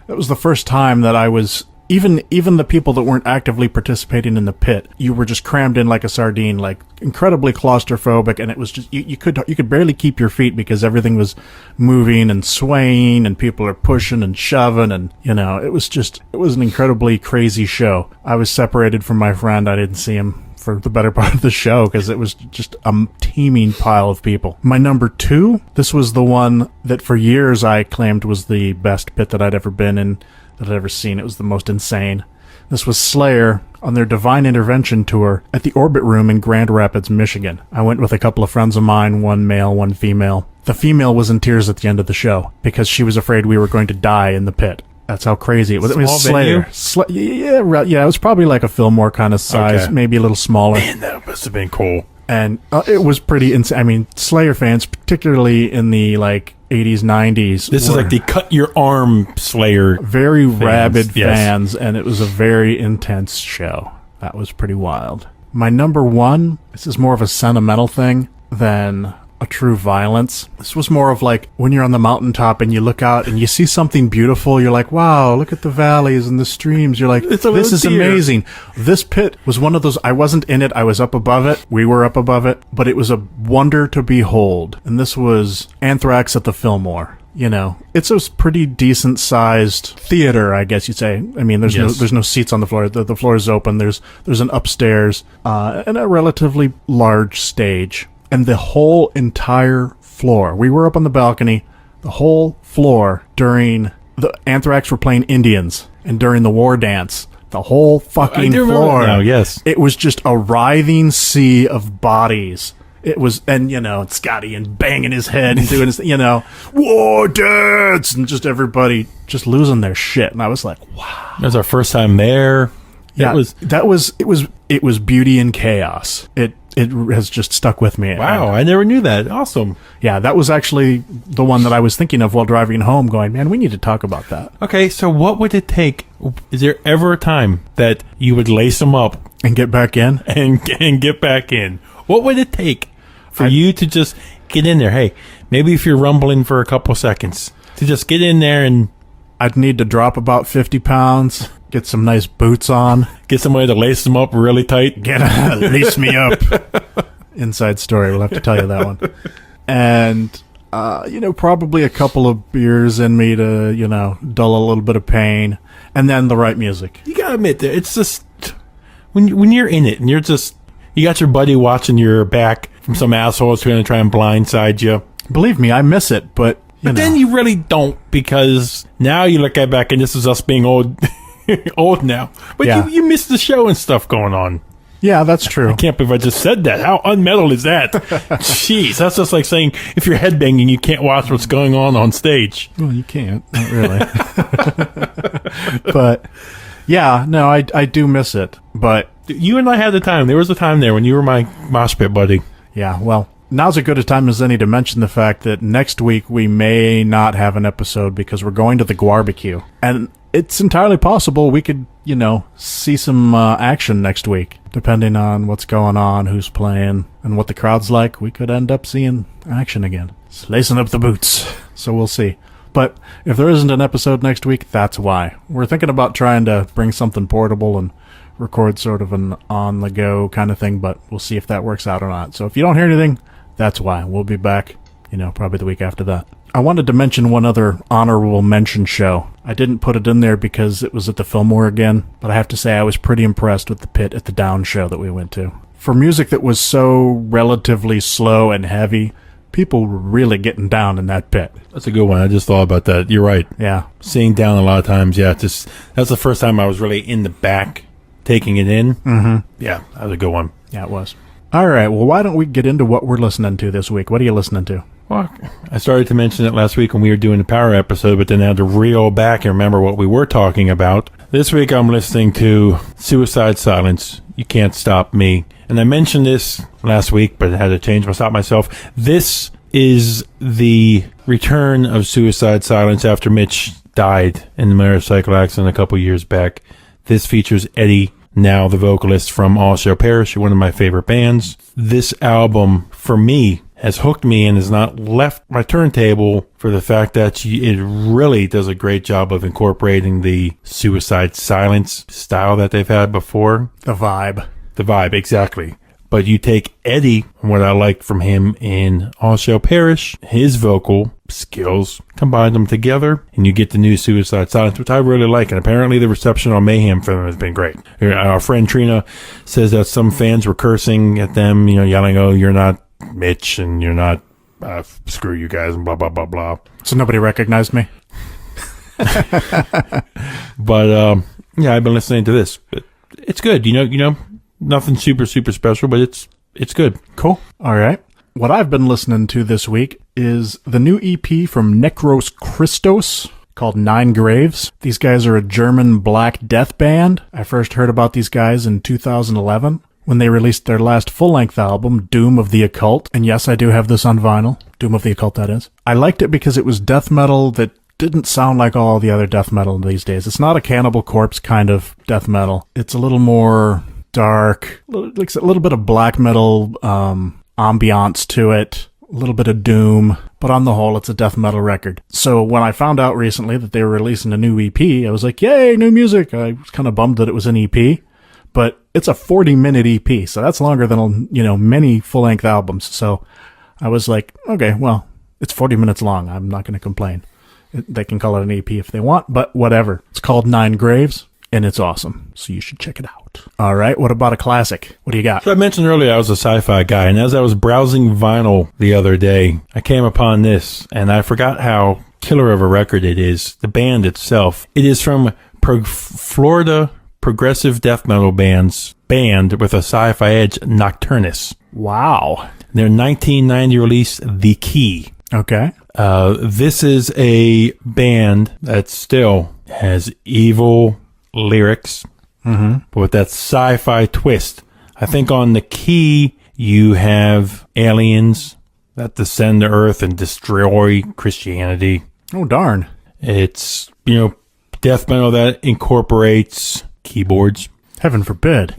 Speaker 1: it was the first time that I was... Even the people that weren't actively participating in the pit, you were just crammed in like a sardine, like incredibly claustrophobic, and it was just you could barely keep your feet because everything was moving and swaying, and people are pushing and shoving, and it was an incredibly crazy show. I was separated from my friend. I didn't see him for the better part of the show because it was just a teeming pile of people. My number 2, this was the one that for years I claimed was the best pit that I'd ever been in, that I'd ever seen. It was the most insane. This was Slayer on their Divine Intervention tour at the Orbit Room in Grand Rapids, Michigan. I went with a couple of friends of mine, one male, one female. The female was in tears at the end of the show because she was afraid we were going to die in the pit. That's how crazy it was. It was Slayer. Yeah, it was probably like a Fillmore kind of size,
Speaker 2: Okay.
Speaker 1: maybe a little smaller.
Speaker 2: Man, that must have been cool.
Speaker 1: And it was pretty insane. I mean, Slayer fans, particularly in the 80s, 90s.
Speaker 2: This is like the cut your arm Slayer.
Speaker 1: Very rabid
Speaker 2: yes.
Speaker 1: fans, and it was a very intense show. That was pretty wild. My number 1, this is more of a sentimental thing than a true violence. This was more of like when you're on the mountaintop and you look out and you see something beautiful, you're like, wow, look at the valleys and the streams. You're like, this is amazing. This pit was one of those, I wasn't in it, I was up above it. We were up above it, but it was a wonder to behold. And this was Anthrax at the Fillmore. It's a pretty decent sized theater, I guess you'd say. I mean, there's no seats on the floor. The floor is open. There's an upstairs, and a relatively large stage. And the whole entire floor, we were up on the balcony, the whole floor during the Anthrax were playing Indians and during the war dance, the whole fucking floor.
Speaker 2: Now, yes.
Speaker 1: It was just a writhing sea of bodies. It was, and Scotty and banging his head and doing his, war dance, and just everybody just losing their shit. And I was like, wow.
Speaker 2: That was our first time there.
Speaker 1: Yeah, it was beauty and chaos. It has just stuck with me.
Speaker 2: Wow, I never knew that. Awesome.
Speaker 1: Yeah, that was actually the one that I was thinking of while driving home, going, man, we need to talk about that.
Speaker 2: Okay, so what would it take? Is there ever a time that you would lace them up
Speaker 1: And get back in?
Speaker 2: and get back in? What would it take for you to just get in there? Hey, maybe if you're rumbling for a couple seconds, to just get in there and...
Speaker 1: I'd need to drop about 50 pounds, get some nice boots on.
Speaker 2: Get somebody to lace them up really tight.
Speaker 1: Lace me up. Inside story, we'll have to tell you that one. And, probably a couple of beers in me to, dull a little bit of pain. And then the right music.
Speaker 2: You gotta admit that it's just... When you're in it and you're just... You got your buddy watching your back from some assholes who are going to try and blindside you.
Speaker 1: Believe me, I miss it, but...
Speaker 2: But then you really don't, because now you look back and this is us being old old now. But
Speaker 1: Yeah.
Speaker 2: you missed the show and stuff going on.
Speaker 1: Yeah, that's true.
Speaker 2: I can't believe I just said that. How unmetal is that? Jeez, that's just like saying if you're headbanging, you can't watch what's going on stage.
Speaker 1: Well, you can't. Not really. But, yeah, no, I do miss it. But,
Speaker 2: You and I had the time. There was a time there when you were my mosh pit buddy.
Speaker 1: yeah, well, now's as good a time as any to mention the fact that next week we may not have an episode because we're going to the Guarbecue. And it's entirely possible we could, see some action next week. Depending on what's going on, who's playing, and what the crowd's like, we could end up seeing action again. It's lacing up the boots. So we'll see. But if there isn't an episode next week, that's why. We're thinking about trying to bring something portable and record sort of an on-the-go kind of thing, but we'll see if that works out or not. So if you don't hear anything, that's why. We'll be back, probably the week after that. I wanted to mention one other honorable mention show. I didn't put it in there because it was at the Fillmore again, but I have to say I was pretty impressed with the Pit at the Down show that we went to. For music that was so relatively slow and heavy, people were really getting down in that pit.
Speaker 2: That's a good one. I just thought about that. You're right.
Speaker 1: Yeah.
Speaker 2: Seeing down a lot of times, yeah. That's the first time I was really in the back, taking it in. Mm-hmm. Yeah, that was a good one.
Speaker 1: Yeah, it was. All right, well, why don't we get into what we're listening to this week? What are you listening to?
Speaker 2: Well, I started to mention it last week when we were doing the Power episode, but then I had to reel back and remember what we were talking about. This week I'm listening to Suicide Silence, You Can't Stop Me. And I mentioned this last week, but I had to stop myself. This is the return of Suicide Silence after Mitch died in the motorcycle accident a couple years back. This features Eddie, now the vocalist from All Shall Perish, one of my favorite bands. This album, for me, has hooked me and has not left my turntable for the fact that it really does a great job of incorporating the Suicide Silence style that they've had before.
Speaker 1: The vibe.
Speaker 2: The vibe, exactly. But you take Eddie, what I liked from him in All Shall Perish, his vocal skills, combine them together, and you get the new Suicide Silence, which I really like. And apparently the reception on Mayhem for them has been great. Our friend Trina says that some fans were cursing at them, yelling, "Oh, you're not Mitch, and you're not, screw you guys," and blah, blah, blah, blah.
Speaker 1: So nobody recognized me?
Speaker 2: But, yeah, I've been listening to this. It's good, nothing super, super special, but it's good.
Speaker 1: Cool. All right. What I've been listening to this week is the new EP from Necros Christos called Nine Graves. These guys are a German black death band. I first heard about these guys in 2011 when they released their last full-length album, Doom of the Occult. And yes, I do have this on vinyl. Doom of the Occult, that is. I liked it because it was death metal that didn't sound like all the other death metal these days. It's not a Cannibal Corpse kind of death metal. It's a little more dark, like a little bit of black metal ambiance to it, a little bit of doom, but on the whole, it's a death metal record. So when I found out recently that they were releasing a new EP, I was like, yay, new music. I was kind of bummed that it was an EP, but it's a 40-minute EP, so that's longer than, many full-length albums. So I was like, okay, well, it's 40 minutes long. I'm not going to complain. They can call it an EP if they want, but whatever. It's called Nine Graves, and it's awesome, so you should check it out. All right, what about a classic? What do you got?
Speaker 2: So I mentioned earlier I was a sci-fi guy, and as I was browsing vinyl the other day, I came upon this, and I forgot how killer of a record it is. The band itself. It is from Florida progressive death metal band with a sci-fi edge, Nocturnus.
Speaker 1: Wow.
Speaker 2: Their 1990 release, The Key.
Speaker 1: Okay.
Speaker 2: This is a band that still has evil lyrics, but with that sci-fi twist. I think on The Key, you have aliens that descend to Earth and destroy Christianity.
Speaker 1: Oh, darn.
Speaker 2: It's, death metal that incorporates keyboards.
Speaker 1: Heaven forbid.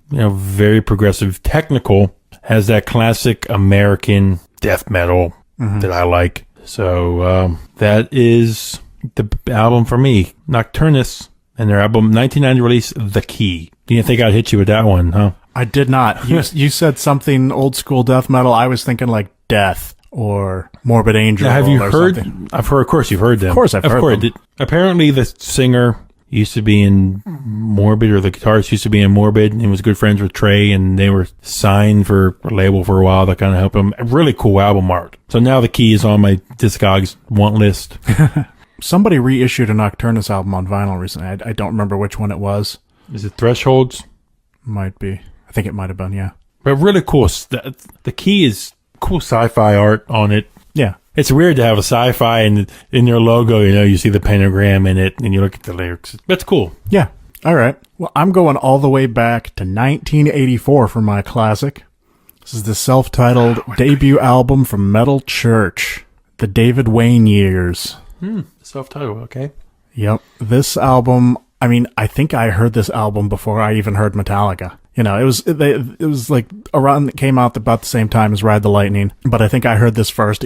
Speaker 2: Very progressive, technical, has that classic American death metal that I like. So that is the album for me, Nocturnus, and their album 1990 release, The Key. Didn't think I'd hit you with that one, huh?
Speaker 1: I did not. You said something old school death metal. I was thinking like Death or Morbid Angel.
Speaker 2: Now, have you
Speaker 1: or
Speaker 2: heard?
Speaker 1: something.
Speaker 2: I've heard. Of course, you've heard them.
Speaker 1: Of course, I've heard them.
Speaker 2: Apparently, the singer used to be in Morbid, or the guitarist used to be in Morbid, and was good friends with Trey, and they were signed for a label for a while that kind of helped them. A really cool album art. So now The Key is on my Discogs want list.
Speaker 1: Somebody reissued a Nocturnus album on vinyl recently. I don't remember which one it was.
Speaker 2: Is it Thresholds?
Speaker 1: Might be. I think it might have been, yeah.
Speaker 2: But really cool. The key is cool sci-fi art on it.
Speaker 1: Yeah.
Speaker 2: It's weird to have a sci-fi and in their logo, you see the pentagram in it and you look at the lyrics. That's cool.
Speaker 1: Yeah. All right. Well, I'm going all the way back to 1984 for my classic. This is the self-titled debut album from Metal Church, the David Wayne years.
Speaker 2: Self-titled, okay.
Speaker 1: Yep. This album, I mean, I think I heard this album before I even heard Metallica. It was like around, it came out about the same time as Ride the Lightning, but I think I heard this first.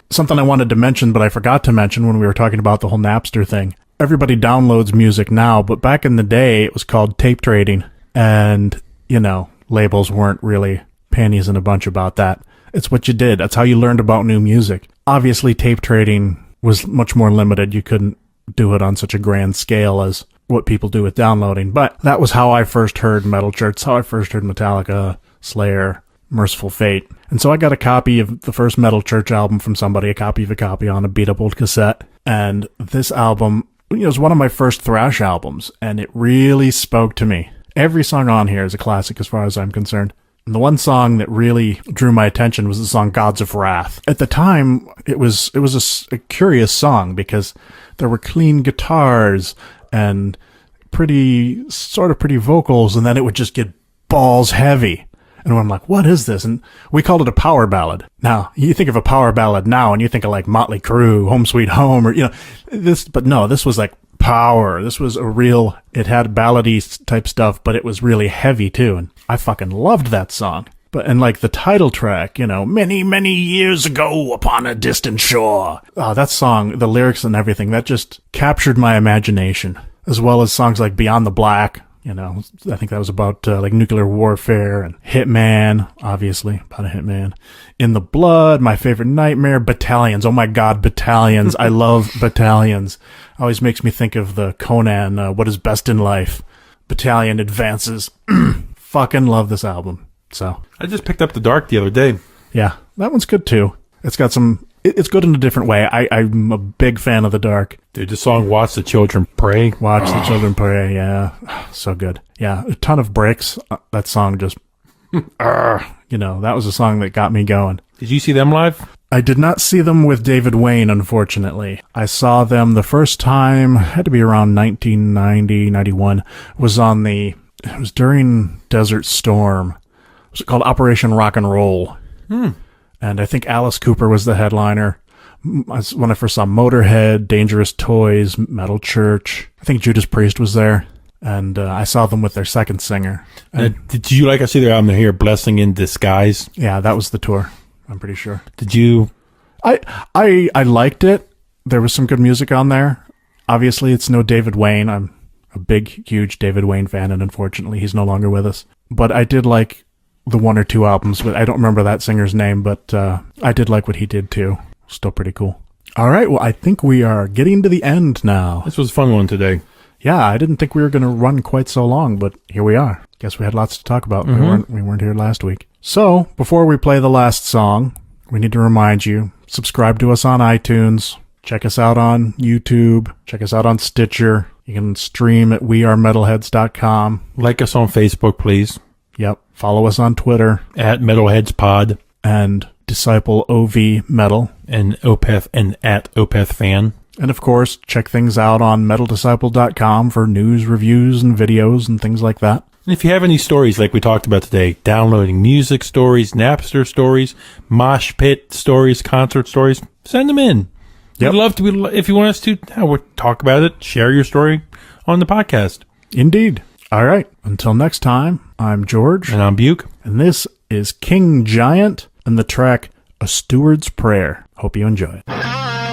Speaker 1: Something I wanted to mention, but I forgot to mention when we were talking about the whole Napster thing. Everybody downloads music now, but back in the day, it was called tape trading, and, labels weren't really panties in a bunch about that. It's what you did. That's how you learned about new music. Obviously, tape trading was much more limited. You couldn't do it on such a grand scale as what people do with downloading, but that was how I first heard Metal Church, how I first heard Metallica, Slayer, Merciful Fate. And so I got a copy of the first Metal Church album from somebody, a copy of a copy on a beat-up old cassette, and this album, was one of my first thrash albums, and it really spoke to me. Every song on here is a classic as far as I'm concerned. And the one song that really drew my attention was the song Gods of Wrath. At the time, it was a curious song because there were clean guitars and pretty vocals, and then it would just get balls heavy. And I'm like, what is this? And we called it a power ballad. Now, you think of a power ballad now, and you think of like Motley Crue, Home Sweet Home, or, this, but no, this was like power. This was it had ballady type stuff, but it was really heavy too. And I fucking loved that song. And like the title track, many, many years ago upon a distant shore. Oh, that song, the lyrics and everything, that just captured my imagination. As well as songs like Beyond the Black, I think that was about like nuclear warfare, and Hitman, obviously, about a hitman. In the Blood, My Favorite Nightmare, Battalions. Oh my God, Battalions. I love Battalions. Always makes me think of the Conan, What is Best in Life. Battalion Advances. Fucking love this album. So
Speaker 2: I just picked up The Dark the other day.
Speaker 1: Yeah, that one's good too. It's got it's good in a different way. I'm a big fan of The Dark.
Speaker 2: Dude, the song Watch the Children Pray.
Speaker 1: Watch the Children Pray, yeah. So good. Yeah, a ton of bricks. That song just, that was a song that got me going.
Speaker 2: Did you see them live?
Speaker 1: I did not see them with David Wayne, unfortunately. I saw them the first time, had to be around 1990, 91, it was during Desert Storm. It was called Operation Rock and Roll. And I think Alice Cooper was the headliner. When I first saw Motorhead, Dangerous Toys, Metal Church, I think Judas Priest was there. And I saw them with their second singer.
Speaker 2: Did you like I see their album here, Blessing in Disguise?
Speaker 1: Yeah, that was the tour. I'm pretty sure.
Speaker 2: Did you?
Speaker 1: I liked it. There was some good music on there. Obviously, it's no David Wayne. I'm a big, huge David Wayne fan, and unfortunately, he's no longer with us. But I did like the one or two albums. But I don't remember that singer's name, but I did like what he did too. Still pretty cool. All right, well, I think we are getting to the end now.
Speaker 2: This was a fun one today.
Speaker 1: Yeah, I didn't think we were going to run quite so long, but here we are. Guess we had lots to talk about. We weren't here last week. So, before we play the last song, we need to remind you, subscribe to us on iTunes, check us out on YouTube, check us out on Stitcher. You can stream at wearemetalheads.com.
Speaker 2: Like us on Facebook, please.
Speaker 1: Yep. Follow us on Twitter.
Speaker 2: At Metalheads Pod.
Speaker 1: And Disciple OV Metal.
Speaker 2: And Opeth and at Opeth Fan.
Speaker 1: And of course, check things out on metaldisciple.com for news, reviews, and videos and things like that.
Speaker 2: And if you have any stories like we talked about today, downloading music stories, Napster stories, mosh pit stories, concert stories, send them in.
Speaker 1: Yep.
Speaker 2: We'd love to, if you want us to talk about it, share your story on the podcast.
Speaker 1: Indeed. All right. Until next time, I'm George.
Speaker 2: And I'm Buke.
Speaker 1: And this is King Giant and the track A Steward's Prayer. Hope you enjoy it.